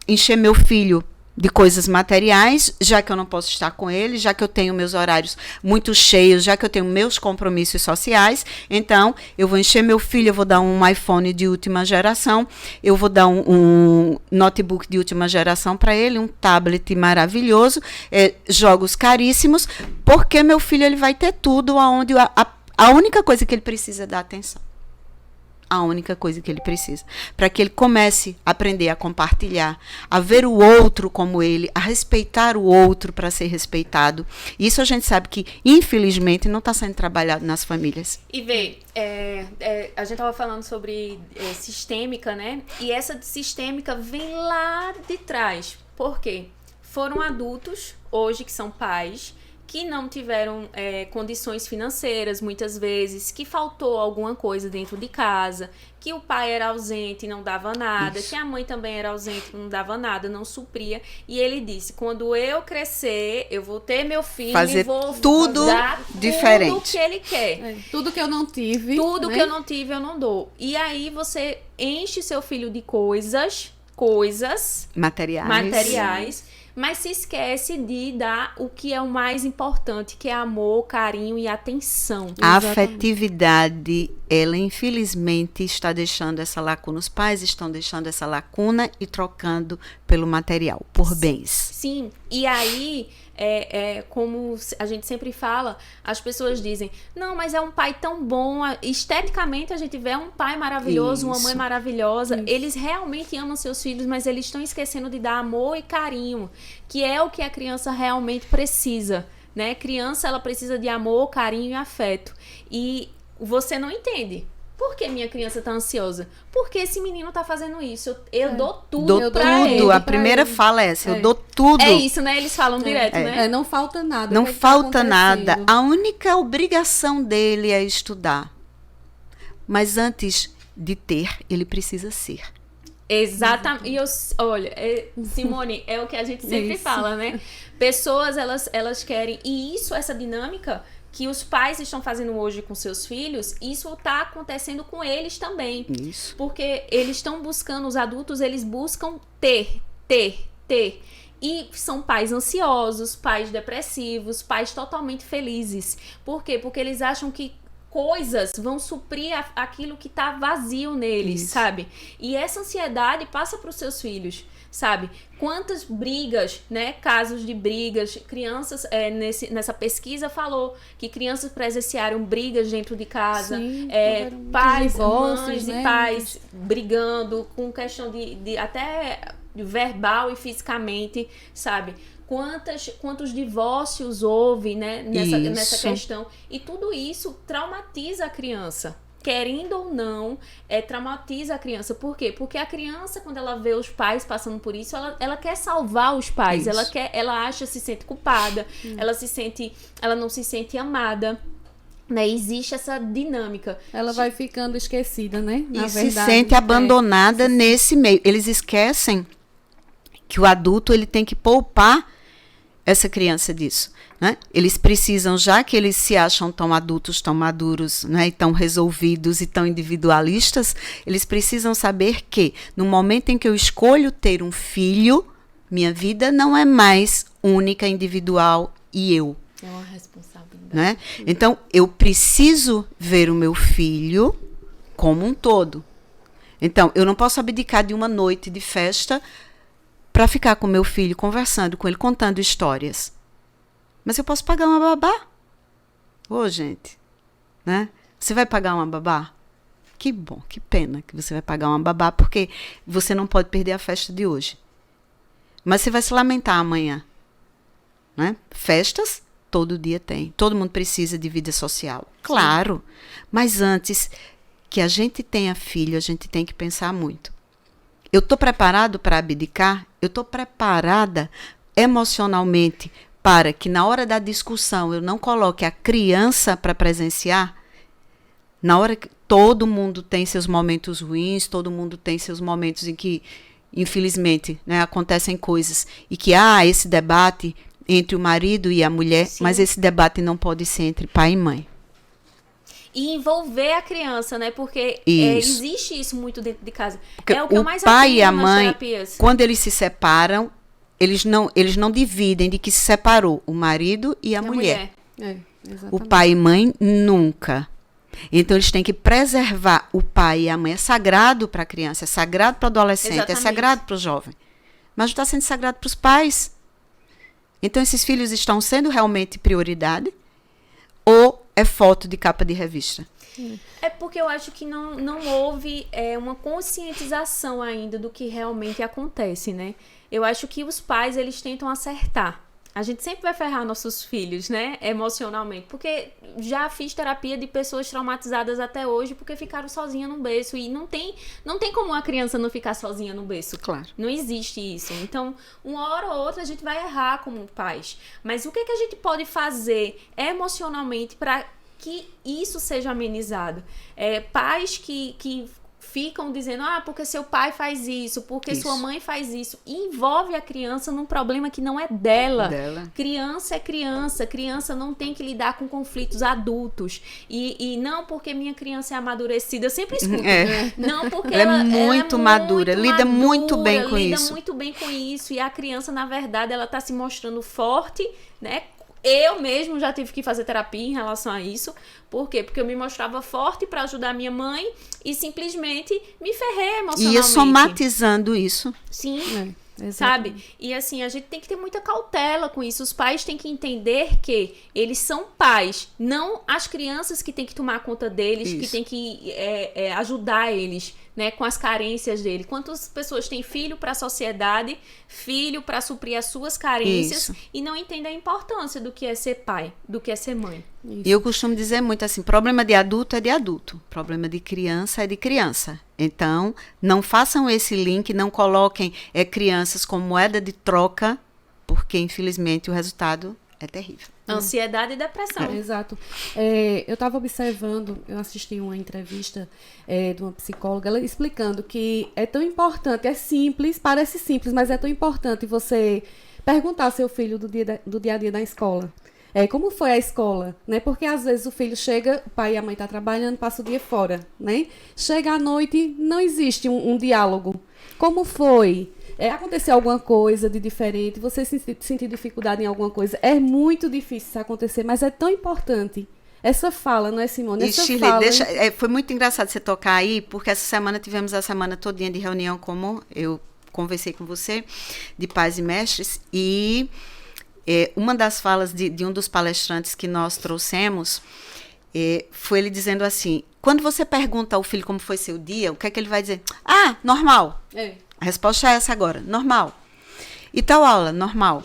encher meu filho de coisas materiais, já que eu não posso estar com ele, já que eu tenho meus horários muito cheios, já que eu tenho meus compromissos sociais, então eu vou encher meu filho, eu vou dar um iPhone de última geração, eu vou dar um notebook de última geração para ele, um tablet maravilhoso, jogos caríssimos, porque meu filho ele vai ter tudo, onde a única coisa que ele precisa é dar atenção. A única coisa que ele precisa. Para que ele comece a aprender a compartilhar, a ver o outro como ele, a respeitar o outro para ser respeitado. Isso a gente sabe que, infelizmente, não está sendo trabalhado nas famílias. E vê, a gente estava falando sobre sistêmica, né? E essa sistêmica vem lá de trás. Por quê? Foram adultos, hoje, que são pais, que não tiveram condições financeiras, muitas vezes, que faltou alguma coisa dentro de casa, que o pai era ausente e não dava nada, que a mãe também era ausente e não dava nada, não supria. E ele disse, quando eu crescer, eu vou ter meu filho e vou tudo dar diferente. Tudo que ele quer. Tudo que eu não tive. Tudo que eu não tive, eu não dou. E aí você enche seu filho de coisas materiais, mas se esquece de dar o que é o mais importante, que é amor, carinho e atenção. A afetividade, ela infelizmente está deixando essa lacuna. Os pais estão deixando essa lacuna e trocando pelo material, por bens. Sim, e aí, como a gente sempre fala, as pessoas dizem, não, mas é um pai tão bom, esteticamente a gente vê um pai maravilhoso, uma mãe maravilhosa, eles realmente amam seus filhos, mas eles estão esquecendo de dar amor e carinho, que é o que a criança realmente precisa, né? Criança, ela precisa de amor, carinho e afeto, e você não entende. Por que minha criança tá ansiosa? Porque esse menino tá fazendo isso. Eu dou tudo pra ele. A primeira fala é essa, eu dou tudo. É isso, né? Eles falam direto, né? Não falta nada. Não falta nada. A única obrigação dele é estudar. Mas antes de ter, ele precisa ser. Exatamente. E olha, Simone, é o que a gente sempre fala, né? Pessoas, elas querem... E essa dinâmica que os pais estão fazendo hoje com seus filhos, isso está acontecendo com eles também. Isso. Porque eles estão buscando, os adultos, eles buscam ter. E são pais ansiosos, pais depressivos, pais totalmente felizes. Por quê? Porque eles acham que coisas vão suprir aquilo que está vazio neles, sabe? E essa ansiedade passa para os seus filhos, sabe? Quantas brigas, né? Casos de brigas, crianças, nessa pesquisa falou que crianças presenciaram brigas dentro de casa, pais, mães e pais brigando com questão de até verbal e fisicamente, sabe? Quantos divórcios houve, né, nessa questão. E tudo isso traumatiza a criança. Querendo ou não, traumatiza a criança. Por quê? Porque a criança, quando ela vê os pais passando por isso, ela quer salvar os pais. Ela se sente culpada, ela não se sente amada. Né? Existe essa dinâmica. Ela vai ficando esquecida, né? Na verdade, se sente abandonada nesse meio. Eles esquecem que o adulto ele tem que poupar essa criança disso, né? Eles precisam, já que eles se acham tão adultos, tão maduros, né, e tão resolvidos e tão individualistas, eles precisam saber que no momento em que eu escolho ter um filho, minha vida não é mais única, individual e eu. É uma responsabilidade. Né? Então, eu preciso ver o meu filho como um todo. Então, eu não posso abdicar de uma noite de festa para ficar com meu filho, conversando com ele, contando histórias. Mas eu posso pagar uma babá. Gente, né? Você vai pagar uma babá? Que bom, que pena que você vai pagar uma babá, porque você não pode perder a festa de hoje. Mas você vai se lamentar amanhã. Né? Festas, todo dia tem. Todo mundo precisa de vida social. Claro. Mas antes que a gente tenha filho, a gente tem que pensar muito. Eu estou preparado para abdicar? Eu estou preparada emocionalmente para que na hora da discussão eu não coloque a criança para presenciar? Na hora que todo mundo tem seus momentos ruins, todo mundo tem seus momentos em que, infelizmente, né, acontecem coisas e que há esse debate entre o marido e a mulher, Sim. mas esse debate não pode ser entre pai e mãe. E envolver a criança, né? Porque existe isso muito dentro de casa. Porque é o que eu o mais pai e a aprendo nas mãe, terapias. quando eles se separam, eles não dividem de que se separou o marido e a mulher. Exatamente. O pai e mãe nunca. Então, eles têm que preservar o pai e a mãe. É sagrado para a criança, é sagrado para o adolescente, Exatamente. é sagrado para o jovem. Mas não está sendo sagrado para os pais. Então, esses filhos estão sendo realmente prioridade ou é foto de capa de revista? É porque eu acho que não houve uma conscientização ainda do que realmente acontece, né? Eu acho que os pais, eles tentam acertar. A gente sempre vai ferrar nossos filhos, né? Emocionalmente. Porque já fiz terapia de pessoas traumatizadas até hoje porque ficaram sozinhas no berço. E não tem como uma criança não ficar sozinha no berço. Claro. Não existe isso. Então, uma hora ou outra a gente vai errar como pais. Mas o que a gente pode fazer emocionalmente para que isso seja amenizado? Pais que ficam dizendo, porque seu pai faz isso, porque sua mãe faz isso. E envolve a criança num problema que não é dela. Criança é criança. Criança não tem que lidar com conflitos adultos. E não porque minha criança é amadurecida. Eu sempre escuto. Não porque ela é muito madura. Lida muito bem com isso. Lida muito bem com isso. E a criança, na verdade, ela está se mostrando forte, né? Eu mesmo já tive que fazer terapia em relação a isso. Por quê? Porque eu me mostrava forte para ajudar minha mãe e simplesmente me ferrei emocionalmente. Ia somatizando isso. Sim. Sabe? E assim, a gente tem que ter muita cautela com isso. Os pais têm que entender que eles são pais, não as crianças que têm que tomar conta deles, que têm que ajudar eles, né, com as carências dele. Quantas pessoas têm filho para a sociedade, filho para suprir as suas carências e não entendem a importância do que é ser pai, do que é ser mãe. E eu costumo dizer muito assim, problema de adulto é de adulto, problema de criança é de criança. Então, não façam esse link, não coloquem crianças como moeda de troca, porque infelizmente o resultado é terrível. Ansiedade e depressão. Exato. Eu estava observando, eu assisti uma entrevista de uma psicóloga, ela explicando que é tão importante, é simples, parece simples, mas é tão importante você perguntar ao seu filho do dia a dia da escola. Como foi a escola, né? Porque às vezes o filho chega, o pai e a mãe estão trabalhando, passa o dia fora, né? Chega à noite, não existe um diálogo. Como foi? Aconteceu alguma coisa de diferente? Você sentiu dificuldade em alguma coisa? É muito difícil isso acontecer, mas é tão importante. Essa fala, não é, Simone? Essa Shirley, fala... foi muito engraçado você tocar aí, porque essa semana tivemos a semana todinha de reunião, como eu conversei com você, de pais e mestres, e uma das falas de um dos palestrantes que nós trouxemos foi ele dizendo assim, quando você pergunta ao filho como foi seu dia, o que é que ele vai dizer? Normal. A resposta é essa agora, normal. E tal aula, normal.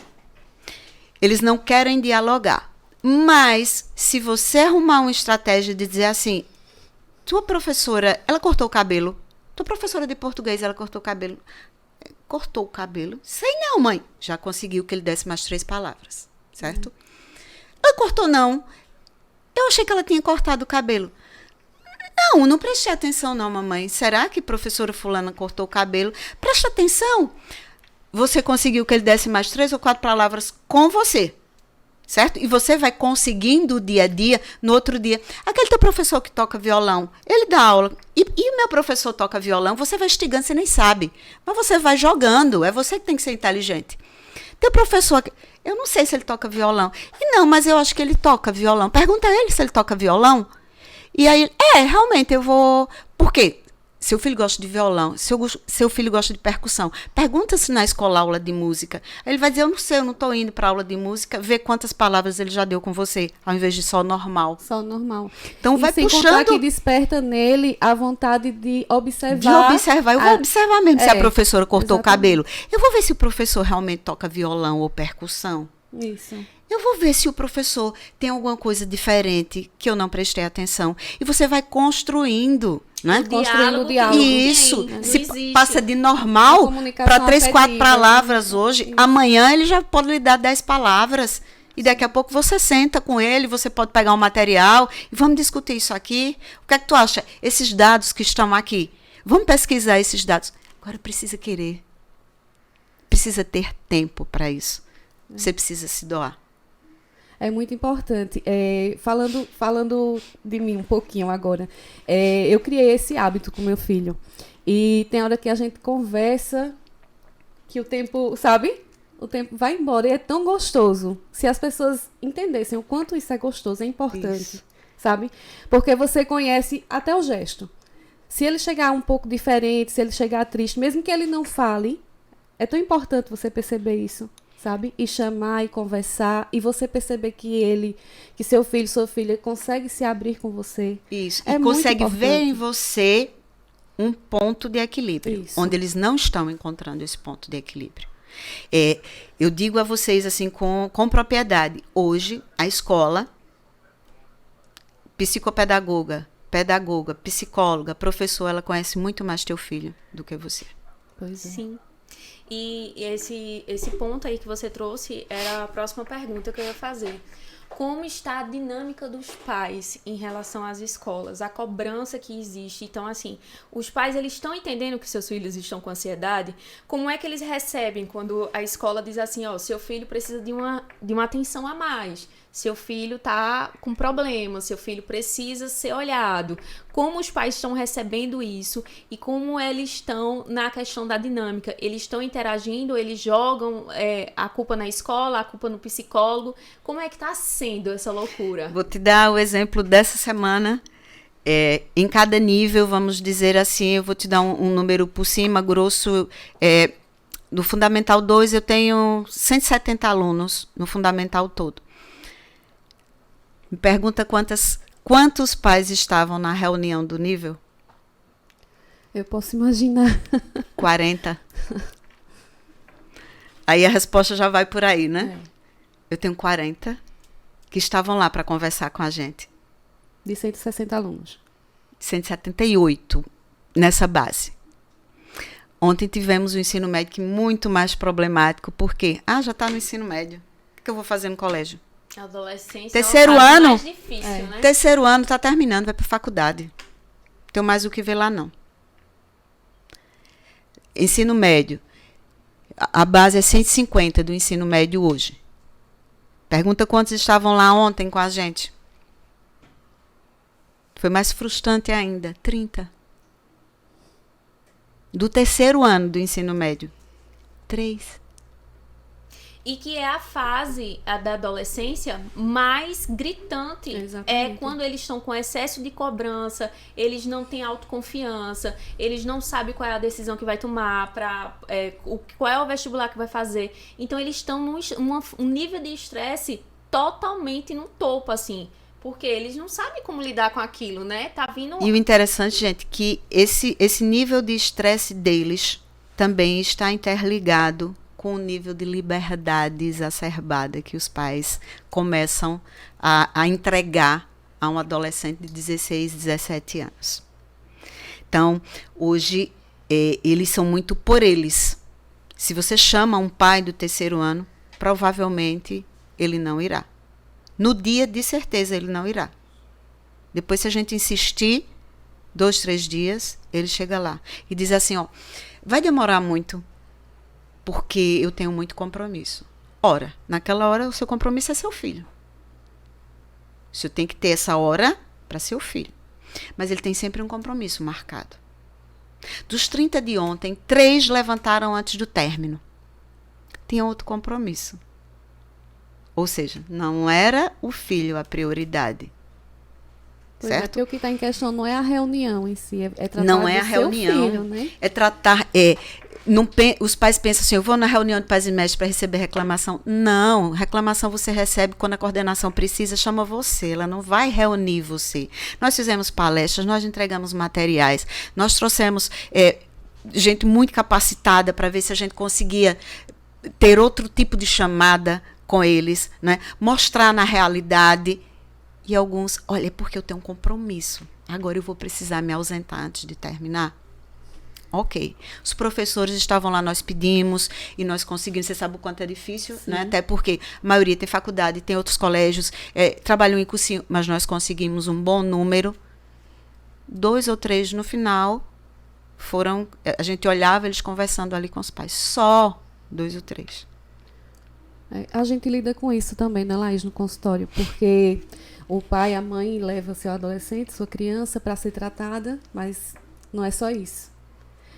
Eles não querem dialogar. Mas, se você arrumar uma estratégia de dizer assim, tua professora, ela cortou o cabelo. Tua professora de português, ela cortou o cabelo. Cortou o cabelo? Sei não, mãe. Já conseguiu que ele desse mais 3 palavras, certo? Ela cortou, não. Eu achei que ela tinha cortado o cabelo. Não prestei atenção não, mamãe. Será que a professora fulana cortou o cabelo? Presta atenção. Você conseguiu que ele desse mais 3 ou 4 palavras com você, certo? E você vai conseguindo dia a dia, no outro dia. Aquele teu professor que toca violão, ele dá aula, e o meu professor toca violão, você vai instigando, você nem sabe. Mas você vai jogando, é você que tem que ser inteligente. Teu professor, eu não sei se ele toca violão. Não, mas eu acho que ele toca violão. Pergunta a ele se ele toca violão. E aí, realmente, eu vou... Por quê? Seu filho gosta de violão, seu filho gosta de percussão. Pergunta se na escola aula de música. Aí ele vai dizer, eu não sei, eu não estou indo para aula de música. Vê quantas palavras ele já deu com você, ao invés de só normal. Só normal. Então e vai sem puxando... contar que desperta nele a vontade de observar. De observar. Eu vou observar mesmo se a professora cortou exatamente. o cabelo. Eu vou ver se o professor realmente toca violão ou percussão. Isso. Eu vou ver se o professor tem alguma coisa diferente que eu não prestei atenção. E você vai construindo, né? Construindo o diálogo. Isso. Não Se existe. passa de Uma normal comunicação para 3, 4 afetiva, palavras né? hoje, Isso. amanhã ele já pode lhe dar 10 palavras. E daqui a pouco você senta com ele, você pode pegar um material e vamos discutir isso aqui. O que é que tu acha? Esses dados que estão aqui, vamos pesquisar esses dados. Agora precisa querer. Precisa ter tempo para isso. Você precisa se doar. É muito importante. Falando de mim um pouquinho agora, eu criei esse hábito com meu filho. E tem hora que a gente conversa que o tempo, sabe? O tempo vai embora e é tão gostoso. Se as pessoas entendessem o quanto isso é gostoso, é importante, Isso. sabe? Porque você conhece até o gesto. Se ele chegar um pouco diferente, se ele chegar triste, mesmo que ele não fale, é tão importante você perceber isso, sabe? E chamar e conversar e você perceber que seu filho, sua filha consegue se abrir com você. Isso. É E muito consegue ver em importante. você um ponto de equilíbrio, Isso. onde eles não estão encontrando esse ponto de equilíbrio. Eu digo a vocês assim com propriedade, hoje a escola, psicopedagoga, pedagoga, psicóloga, professor, ela conhece muito mais teu filho do que você. Pois é. Sim. E esse ponto aí que você trouxe era a próxima pergunta que eu ia fazer. Como está a dinâmica dos pais em relação às escolas, a cobrança que existe? Então, assim, os pais, eles estão entendendo que seus filhos estão com ansiedade? Como é que eles recebem quando a escola diz assim, ó, seu filho precisa de uma atenção a mais, seu filho tá com problema, seu filho precisa ser olhado? Como os pais estão recebendo isso e como eles estão na questão da dinâmica? Eles estão interagindo, eles jogam a culpa na escola, a culpa no psicólogo? Como é que tá sendo essa loucura? Vou te dar o exemplo dessa semana. Em cada nível, vamos dizer assim, eu vou te dar um número por cima, grosso. No Fundamental 2, eu tenho 170 alunos no Fundamental todo. Me pergunta quantos pais estavam na reunião do nível? Eu posso imaginar. 40. Aí a resposta já vai por aí, né? Eu tenho 40 que estavam lá para conversar com a gente. De 160 alunos. 178 nessa base. Ontem tivemos um ensino médio muito mais problemático. Por quê? Já está no ensino médio. O que eu vou fazer no colégio? A adolescência Terceiro é uma fase ano? mais difícil, né? Terceiro ano, está terminando, vai para a faculdade. Não tenho mais o que ver lá, não. Ensino médio. A base é 150 do ensino médio hoje. Pergunta quantos estavam lá ontem com a gente. Foi mais frustrante ainda. 30. Do terceiro ano do ensino médio. 3. E que é a fase da adolescência mais gritante. Exatamente. É quando eles estão com excesso de cobrança, eles não têm autoconfiança, eles não sabem qual é a decisão que vai tomar, qual é o vestibular que vai fazer. Então eles estão num nível de estresse totalmente no topo, assim. Porque eles não sabem como lidar com aquilo, né? Tá vindo... E o interessante, gente, que esse nível de estresse deles também está interligado com o nível de liberdade exacerbada que os pais começam a entregar a um adolescente de 16, 17 anos. Então, hoje, eles são muito por eles. Se você chama um pai do terceiro ano, provavelmente ele não irá. No dia, de certeza, ele não irá. Depois, se a gente insistir, 2, 3 dias, ele chega lá e diz assim, vai demorar muito, porque eu tenho muito compromisso. Ora, naquela hora, o seu compromisso é seu filho. O senhor tem que ter essa hora para seu filho. Mas ele tem sempre um compromisso marcado. Dos 30 de ontem, 3 levantaram antes do término. Tinha outro compromisso. Ou seja, não era o filho a prioridade. Pois é, Certo? porque o que está em questão não é a reunião em si, é tratar Não é do a seu reunião. filho, né? É tratar... os pais pensam assim, eu vou na reunião de pais e mestres para receber reclamação. Não, reclamação você recebe quando a coordenação precisa, chama você, ela não vai reunir você. Nós fizemos palestras, nós entregamos materiais, nós trouxemos gente muito capacitada para ver se a gente conseguia ter outro tipo de chamada com eles, né? Mostrar na realidade. E alguns, olha, é porque eu tenho um compromisso. Agora eu vou precisar me ausentar antes de terminar. Ok. Os professores estavam lá, nós pedimos e nós conseguimos. Você sabe o quanto é difícil, né? Até porque a maioria tem faculdade, tem outros colégios, trabalham em cursinho, mas nós conseguimos um bom número. 2 ou 3 no final foram. A gente olhava eles conversando ali com os pais. Só 2 ou 3. A gente lida com isso também, né, Laís, no consultório, porque o pai, a mãe leva seu adolescente, sua criança para ser tratada, mas não é só isso.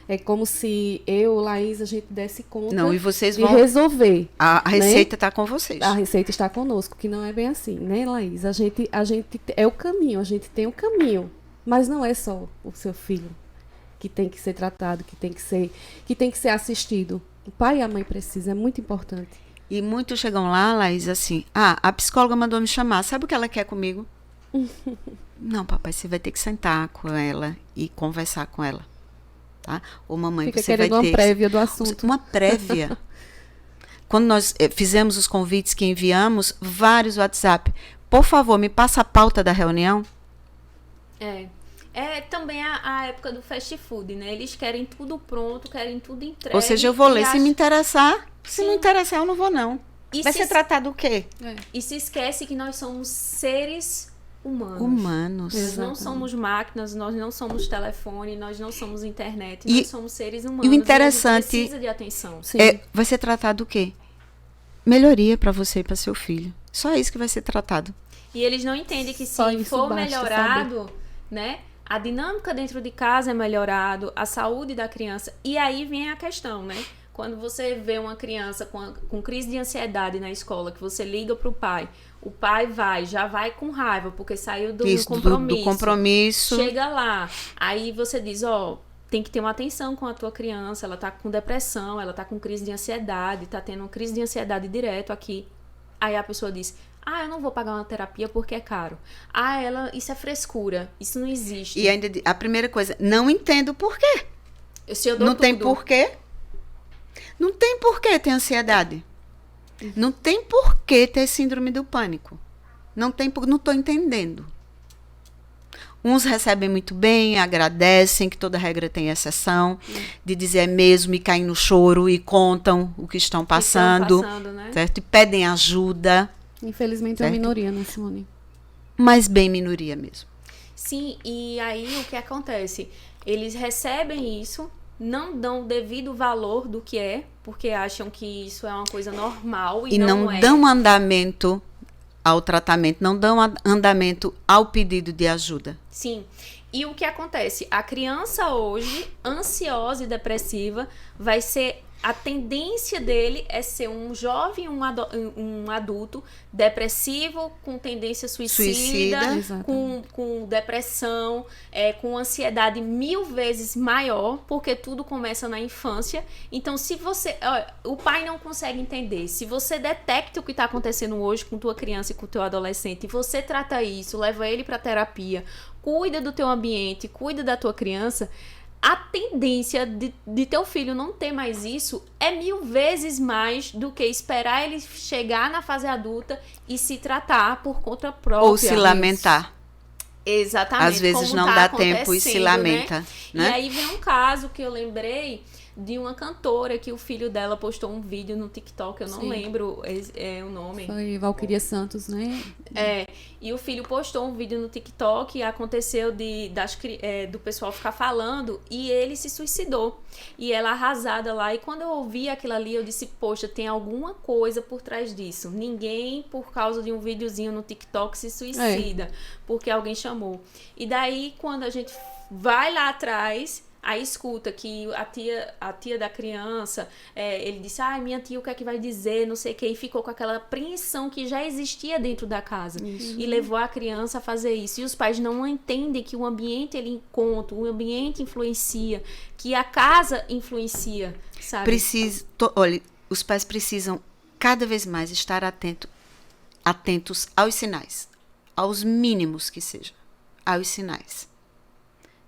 É como se eu, Laís, a gente desse conta não, e vocês de vão resolver. A receita está com vocês. A receita está conosco, que não é bem assim, né, Laís? A gente é o caminho, a gente tem o caminho, mas não é só o seu filho que tem que ser tratado, que tem que ser assistido. O pai e a mãe precisam, é muito importante. E muitos chegam lá, Laís, assim, a psicóloga mandou me chamar, sabe o que ela quer comigo? Não, papai, você vai ter que sentar com ela e conversar com ela, tá? Ou mamãe, Fica você vai ter... uma prévia do assunto. Uma prévia. Quando nós fizemos os convites que enviamos, vários WhatsApp, por favor, me passa a pauta da reunião. É também a época do fast food, né? Eles querem tudo pronto, querem tudo entregue. Ou seja, eu vou ler, se me interessar, se não interessar, eu não vou, não. E vai ser tratado o quê? E se esquece que nós somos seres humanos. Humanos. Nós não somos máquinas, nós não somos telefone, nós não somos internet, E- nós somos seres humanos. e o interessante- a gente precisa de atenção. Sim. Vai ser tratado o quê? Melhoria para você e para seu filho. Só isso que vai ser tratado. E eles não entendem que Só se isso for basta melhorado, né? A dinâmica dentro de casa é melhorado, a saúde da criança. E aí vem a questão, né? Quando você vê uma criança com crise de ansiedade na escola, que você liga pro pai, o pai já vai com raiva, porque saiu do Isso, compromisso. do compromisso. Chega lá, aí você diz, tem que ter uma atenção com a tua criança, ela tá com depressão, ela tá com crise de ansiedade, tá tendo uma crise de ansiedade direto aqui. Aí a pessoa diz, eu não vou pagar uma terapia porque é caro. Isso é frescura, isso não existe. E ainda a primeira coisa, não entendo por quê. Se eu dou Não tem tudo. porquê. Não tem porquê ter ansiedade. Não tem porquê ter síndrome do pânico. Não estou entendendo. Uns recebem muito bem, agradecem, que toda regra tem exceção, de dizer é mesmo e caem no choro e contam o que estão passando, né? certo? E pedem ajuda, Infelizmente é uma certo? minoria, né, Simone? mas bem minoria mesmo. Sim, e aí o que acontece? Eles recebem isso, não dão o devido valor do que é, porque acham que isso é uma coisa normal e não é. dão andamento ao tratamento, não dão andamento ao pedido de ajuda. Sim. E o que acontece? A criança hoje, ansiosa e depressiva, vai ser... A tendência dele é ser um jovem, um adulto depressivo, com tendência suicida. com depressão, com ansiedade 1000 vezes maior, porque tudo começa na infância. Então, se você... o pai não consegue entender. Se você detecta o que está acontecendo hoje com tua criança e com teu adolescente, e você trata isso, leva ele para terapia, cuida do teu ambiente, cuida da tua criança... A tendência de teu filho não ter mais isso é 1000 vezes mais do que esperar ele chegar na fase adulta e se tratar por conta própria. Ou se lamentar. Exatamente. Às vezes como não tá dá tempo e se lamenta. Né? E aí vem um caso que eu lembrei de uma cantora que o filho dela postou um vídeo no TikTok, eu não lembro o nome. Foi Valquíria Santos, né? E o filho postou um vídeo no TikTok e aconteceu do pessoal ficar falando e ele se suicidou. E ela arrasada lá. E quando eu ouvi aquilo ali, eu disse, poxa, tem alguma coisa por trás disso. Ninguém, por causa de um videozinho no TikTok, se suicida. Porque alguém chamou. E daí, quando a gente vai lá atrás... Aí escuta que a tia da criança, ele disse, minha tia, o que é que vai dizer, não sei o que, e ficou com aquela apreensão que já existia dentro da casa. E levou a criança a fazer isso. E os pais não entendem que o ambiente ele conta, o ambiente influencia, que a casa influencia, sabe? Olha, os pais precisam cada vez mais estar atentos aos sinais, aos mínimos que sejam, aos sinais.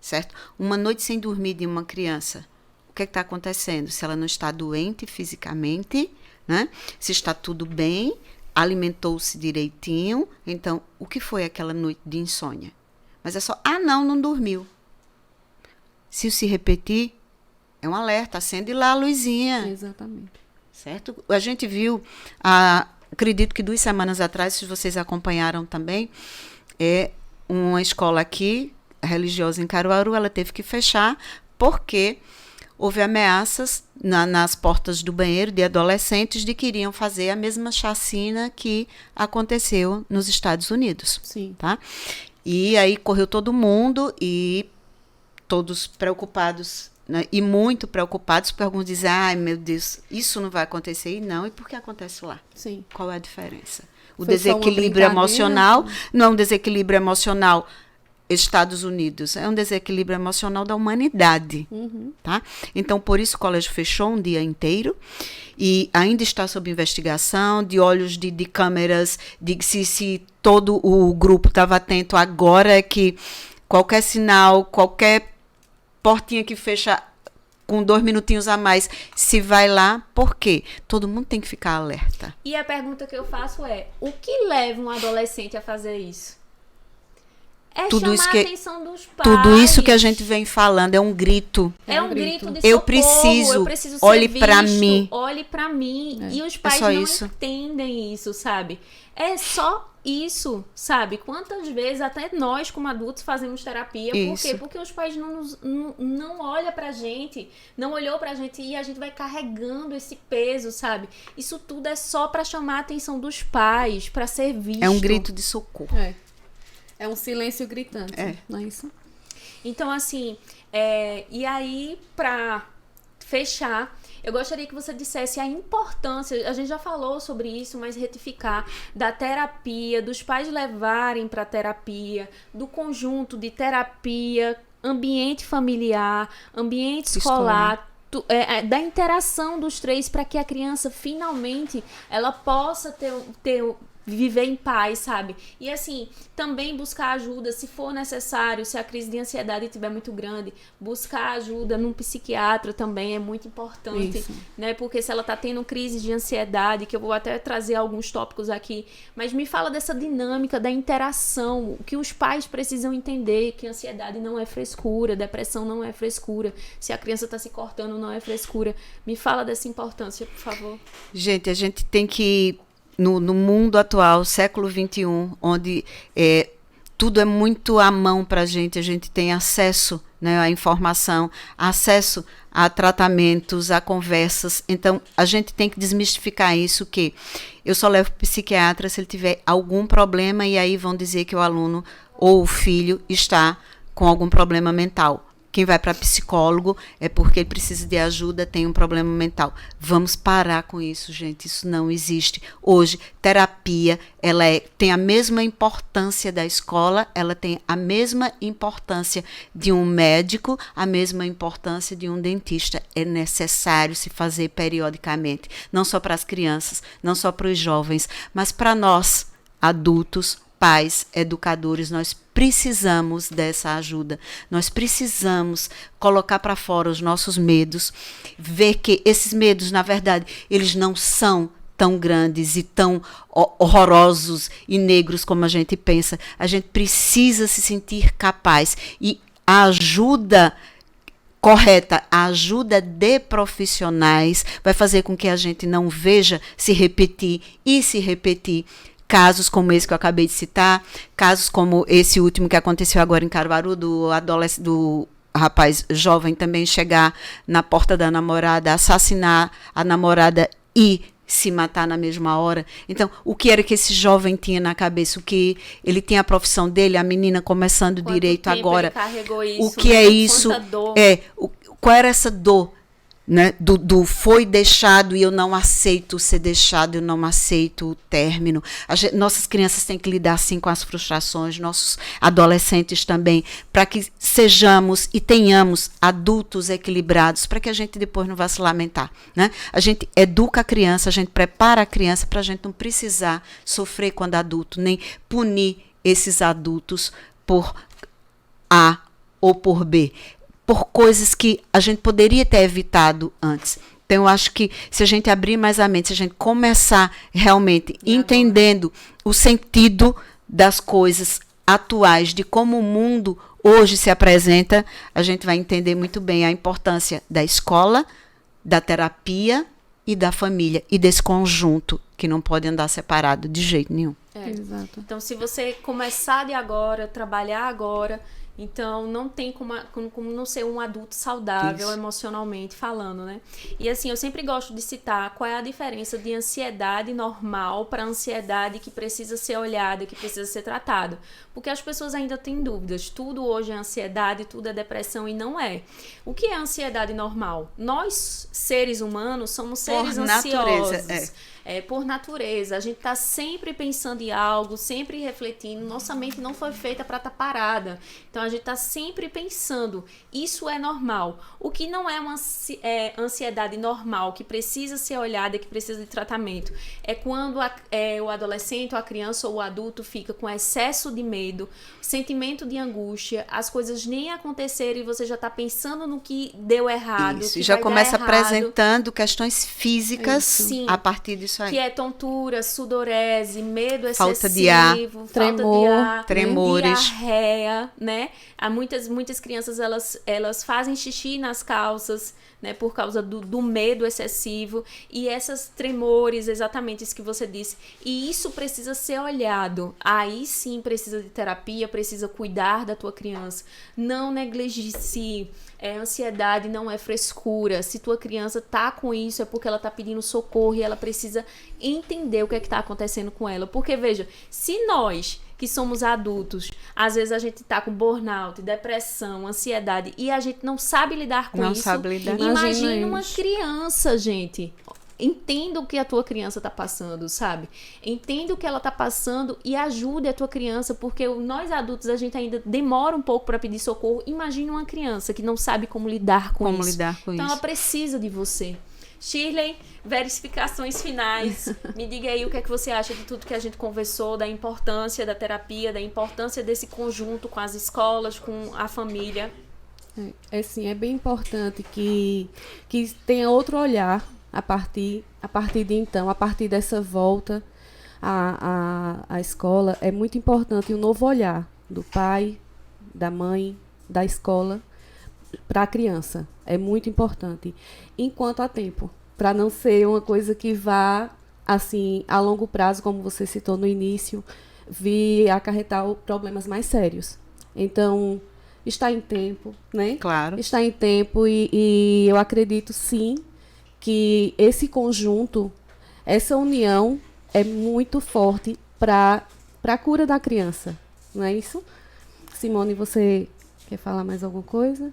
Certo? Uma noite sem dormir de uma criança, o que está acontecendo? Se ela não está doente fisicamente, né? Se está tudo bem, alimentou-se direitinho. Então, o que foi aquela noite de insônia? Mas é só, não dormiu. Se se repetir, é um alerta, acende lá a luzinha. Exatamente. Certo? A gente viu, acredito que 2 semanas atrás, se vocês acompanharam também, uma escola aqui, religiosa em Caruaru, ela teve que fechar porque houve ameaças nas portas do banheiro de adolescentes de que iriam fazer a mesma chacina que aconteceu nos Estados Unidos. Sim. Tá? E aí correu todo mundo e todos preocupados, né? E muito preocupados, porque alguns dizem, ai meu Deus, isso não vai acontecer. E não, e por que acontece lá? Sim. Qual é a diferença? O Foi só uma desequilíbrio emocional brincadeira? não é um desequilíbrio emocional Estados Unidos, é um desequilíbrio emocional da humanidade. Tá? Então, por isso o colégio fechou um dia inteiro e ainda está sob investigação, de olhos de câmeras, de se todo o grupo estava atento. Agora é que qualquer sinal, qualquer portinha que fecha com 2 minutinhos a mais, se vai lá, por quê? Todo mundo tem que ficar alerta. E a pergunta que eu faço é, o que leva um adolescente a fazer isso? É Tudo chamar isso a que- atenção dos pais. Tudo isso que a gente vem falando é um grito. É um grito de Eu socorro, preciso, eu preciso ser olhe visto, pra mim. olhe pra mim. E os pais só não isso. entendem isso, sabe? É só isso, sabe? Quantas vezes até nós como adultos fazemos terapia, por Isso. quê? Porque os pais não olham pra gente, não olhou pra gente e a gente vai carregando esse peso, sabe? Isso tudo é só pra chamar a atenção dos pais, pra ser visto. É um grito de socorro. É um silêncio gritante, não é isso? Então, assim, e aí, pra fechar, eu gostaria que você dissesse a importância, a gente já falou sobre isso, mas retificar, da terapia, dos pais levarem para terapia, do conjunto de terapia, ambiente familiar, ambiente escolar, da interação dos 3 para que a criança finalmente ela possa viver em paz, sabe? E assim, também buscar ajuda, se for necessário, se a crise de ansiedade estiver muito grande, buscar ajuda num psiquiatra também é muito importante, Isso. né? Porque se ela tá tendo crise de ansiedade, que eu vou até trazer alguns tópicos aqui, mas me fala dessa dinâmica da interação, o que os pais precisam entender, que ansiedade não é frescura, depressão não é frescura, se a criança tá se cortando não é frescura. Me fala dessa importância, por favor. Gente, a gente tem que, no mundo atual, século XXI, onde tudo é muito à mão para a gente tem acesso, né, à informação, acesso a tratamentos, a conversas. Então, a gente tem que desmistificar isso, que eu só levo psiquiatra se ele tiver algum problema, e aí vão dizer que o aluno ou o filho está com algum problema mental. Quem vai para psicólogo é porque ele precisa de ajuda, tem um problema mental. Vamos parar com isso, gente. Isso não existe. Hoje, terapia, ela tem a mesma importância da escola, ela tem a mesma importância de um médico, a mesma importância de um dentista. É necessário se fazer periodicamente. Não só para as crianças, não só para os jovens, mas para nós, adultos, pais, educadores, nós precisamos dessa ajuda. Nós precisamos colocar para fora os nossos medos, ver que esses medos, na verdade, eles não são tão grandes e tão horrorosos e negros como a gente pensa. A gente precisa se sentir capaz. E a ajuda correta, a ajuda de profissionais vai fazer com que a gente não veja se repetir casos como esse que eu acabei de citar, casos como esse último que aconteceu agora em Caruaru, do rapaz jovem também chegar na porta da namorada, assassinar a namorada e se matar na mesma hora. Então, o que era que esse jovem tinha na cabeça? O que ele tinha a profissão dele, a menina começando Quanto direito tempo agora. ele carregou isso, O que né? é isso? Quanta dor. Qual era essa dor? Né, do foi deixado e eu não aceito ser deixado, eu não aceito o término. Nossas crianças têm que lidar assim com as frustrações, nossos adolescentes também, para que sejamos e tenhamos adultos equilibrados, para que a gente depois não vá se lamentar. Né? A gente educa a criança, a gente prepara a criança para a gente não precisar sofrer quando adulto, nem punir esses adultos por A ou por B, por coisas que a gente poderia ter evitado antes. Então, eu acho que se a gente abrir mais a mente, se a gente começar realmente entendendo o sentido das coisas atuais, de como o mundo hoje se apresenta, a gente vai entender muito bem a importância da escola, da terapia e da família, e desse conjunto que não pode andar separado de jeito nenhum. Exato. Então, se você começar de agora, trabalhar agora, então não tem como não ser um adulto saudável emocionalmente falando, né? E assim, eu sempre gosto de citar qual é a diferença de ansiedade normal para ansiedade que precisa ser olhada, que precisa ser tratado. Porque as pessoas ainda têm dúvidas. Tudo hoje é ansiedade, tudo é depressão, e não é. O que é ansiedade normal? Nós, seres humanos, somos seres ansiosos. Por natureza. A gente está sempre pensando em algo, sempre refletindo. Nossa mente não foi feita para estar parada. Então, a gente está sempre pensando. Isso é normal. O que não é uma ansiedade normal, que precisa ser olhada, que precisa de tratamento, é quando o adolescente, ou a criança, ou o adulto fica com excesso de medo, sentimento de angústia, as coisas nem aconteceram e você já está pensando no que deu errado. Isso, que e já vai começa dar errado. Apresentando questões físicas Sim. a partir disso aí. Que é tontura, sudorese, medo excessivo, Falta de ar, tremor, tremores, diarreia, né? Há muitas crianças, elas fazem xixi nas calças, né? Por causa do medo excessivo. E essas tremores, exatamente isso que você disse. E isso precisa ser olhado. Aí sim precisa de terapia, precisa cuidar da tua criança. Não negligencie. Ansiedade não é frescura. Se tua criança tá com isso, é porque ela tá pedindo socorro e ela precisa entender o que é que tá acontecendo com ela. Porque, veja, se nós, que somos adultos, às vezes a gente tá com burnout, depressão, ansiedade, e a gente não sabe lidar com não isso, sabe lidar. imagina uma criança, gente. Entenda o que a tua criança tá passando, sabe? Entenda o que ela tá passando e ajude a tua criança, porque nós adultos, a gente ainda demora um pouco para pedir socorro. Imagina uma criança que não sabe como lidar com isso. Então, ela precisa de você. Shirley, verificações finais. Me diga aí o que é que você acha de tudo que a gente conversou, da importância da terapia, da importância desse conjunto com as escolas, com a família. Sim, é bem importante que tenha outro olhar a partir de então, a partir dessa volta à escola. É muito importante um novo olhar do pai, da mãe, da escola para a criança. É muito importante, enquanto há tempo, para não ser uma coisa que vá, assim, a longo prazo, como você citou no início, vir acarretar problemas mais sérios. Então, está em tempo, né? Claro. Está em tempo e eu acredito, sim, que esse conjunto, essa união é muito forte para a cura da criança, não é isso? Simone, você quer falar mais alguma coisa?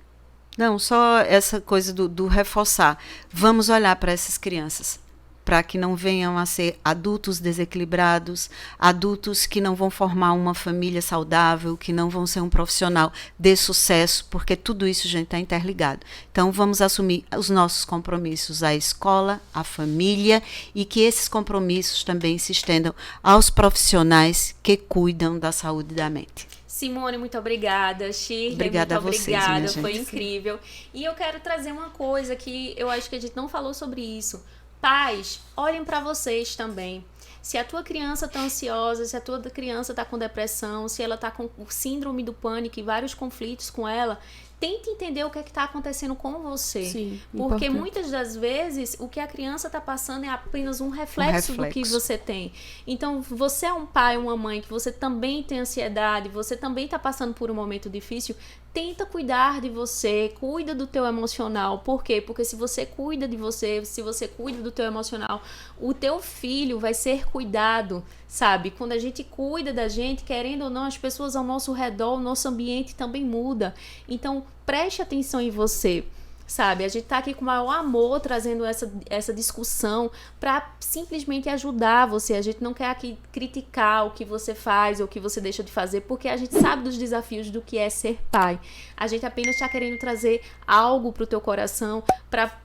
Não, só essa coisa do reforçar. Vamos olhar para essas crianças, para que não venham a ser adultos desequilibrados, adultos que não vão formar uma família saudável, que não vão ser um profissional de sucesso, porque tudo isso, gente, está interligado. Então, vamos assumir os nossos compromissos à escola, à família, e que esses compromissos também se estendam aos profissionais que cuidam da saúde da mente. Simone, muito obrigada. Shirley, obrigada muito a vocês, obrigada. minha gente. Foi incrível. E eu quero trazer uma coisa que eu acho que a gente não falou sobre isso. Pais, olhem para vocês também. Se a tua criança está ansiosa, se a tua criança está com depressão, se ela está com síndrome do pânico e vários conflitos com ela, tente entender o que é que está acontecendo com você. Sim, porque importante. muitas das vezes o que a criança está passando é apenas um reflexo do que você tem. Então, você é um pai, uma mãe, que você também tem ansiedade, você também está passando por um momento difícil, tenta cuidar de você, cuida do teu emocional. Por quê? Porque se você cuida de você, se você cuida do teu emocional, o teu filho vai ser cuidado, sabe? Quando a gente cuida da gente, querendo ou não, as pessoas ao nosso redor, o nosso ambiente também muda. Então, preste atenção em você, sabe? A gente tá aqui com o maior amor trazendo essa discussão para simplesmente ajudar você. A gente não quer aqui criticar o que você faz ou o que você deixa de fazer, porque a gente sabe dos desafios do que é ser pai. A gente apenas está querendo trazer algo pro teu coração para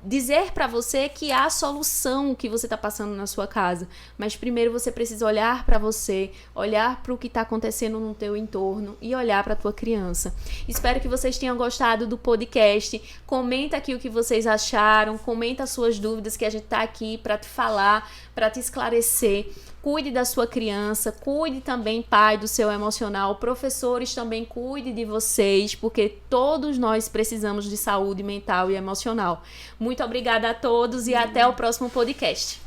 dizer para você que há solução que você está passando na sua casa, mas primeiro você precisa olhar para você, olhar para o que está acontecendo no teu entorno e olhar para a tua criança. Espero que vocês tenham gostado do podcast. Comenta aqui o que vocês acharam, comenta as suas dúvidas, que a gente está aqui para te falar, para te esclarecer. Cuide da sua criança, cuide também, pai, do seu emocional. Professores também, cuide de vocês, porque todos nós precisamos de saúde mental e emocional. Muito obrigada a todos e até o próximo podcast.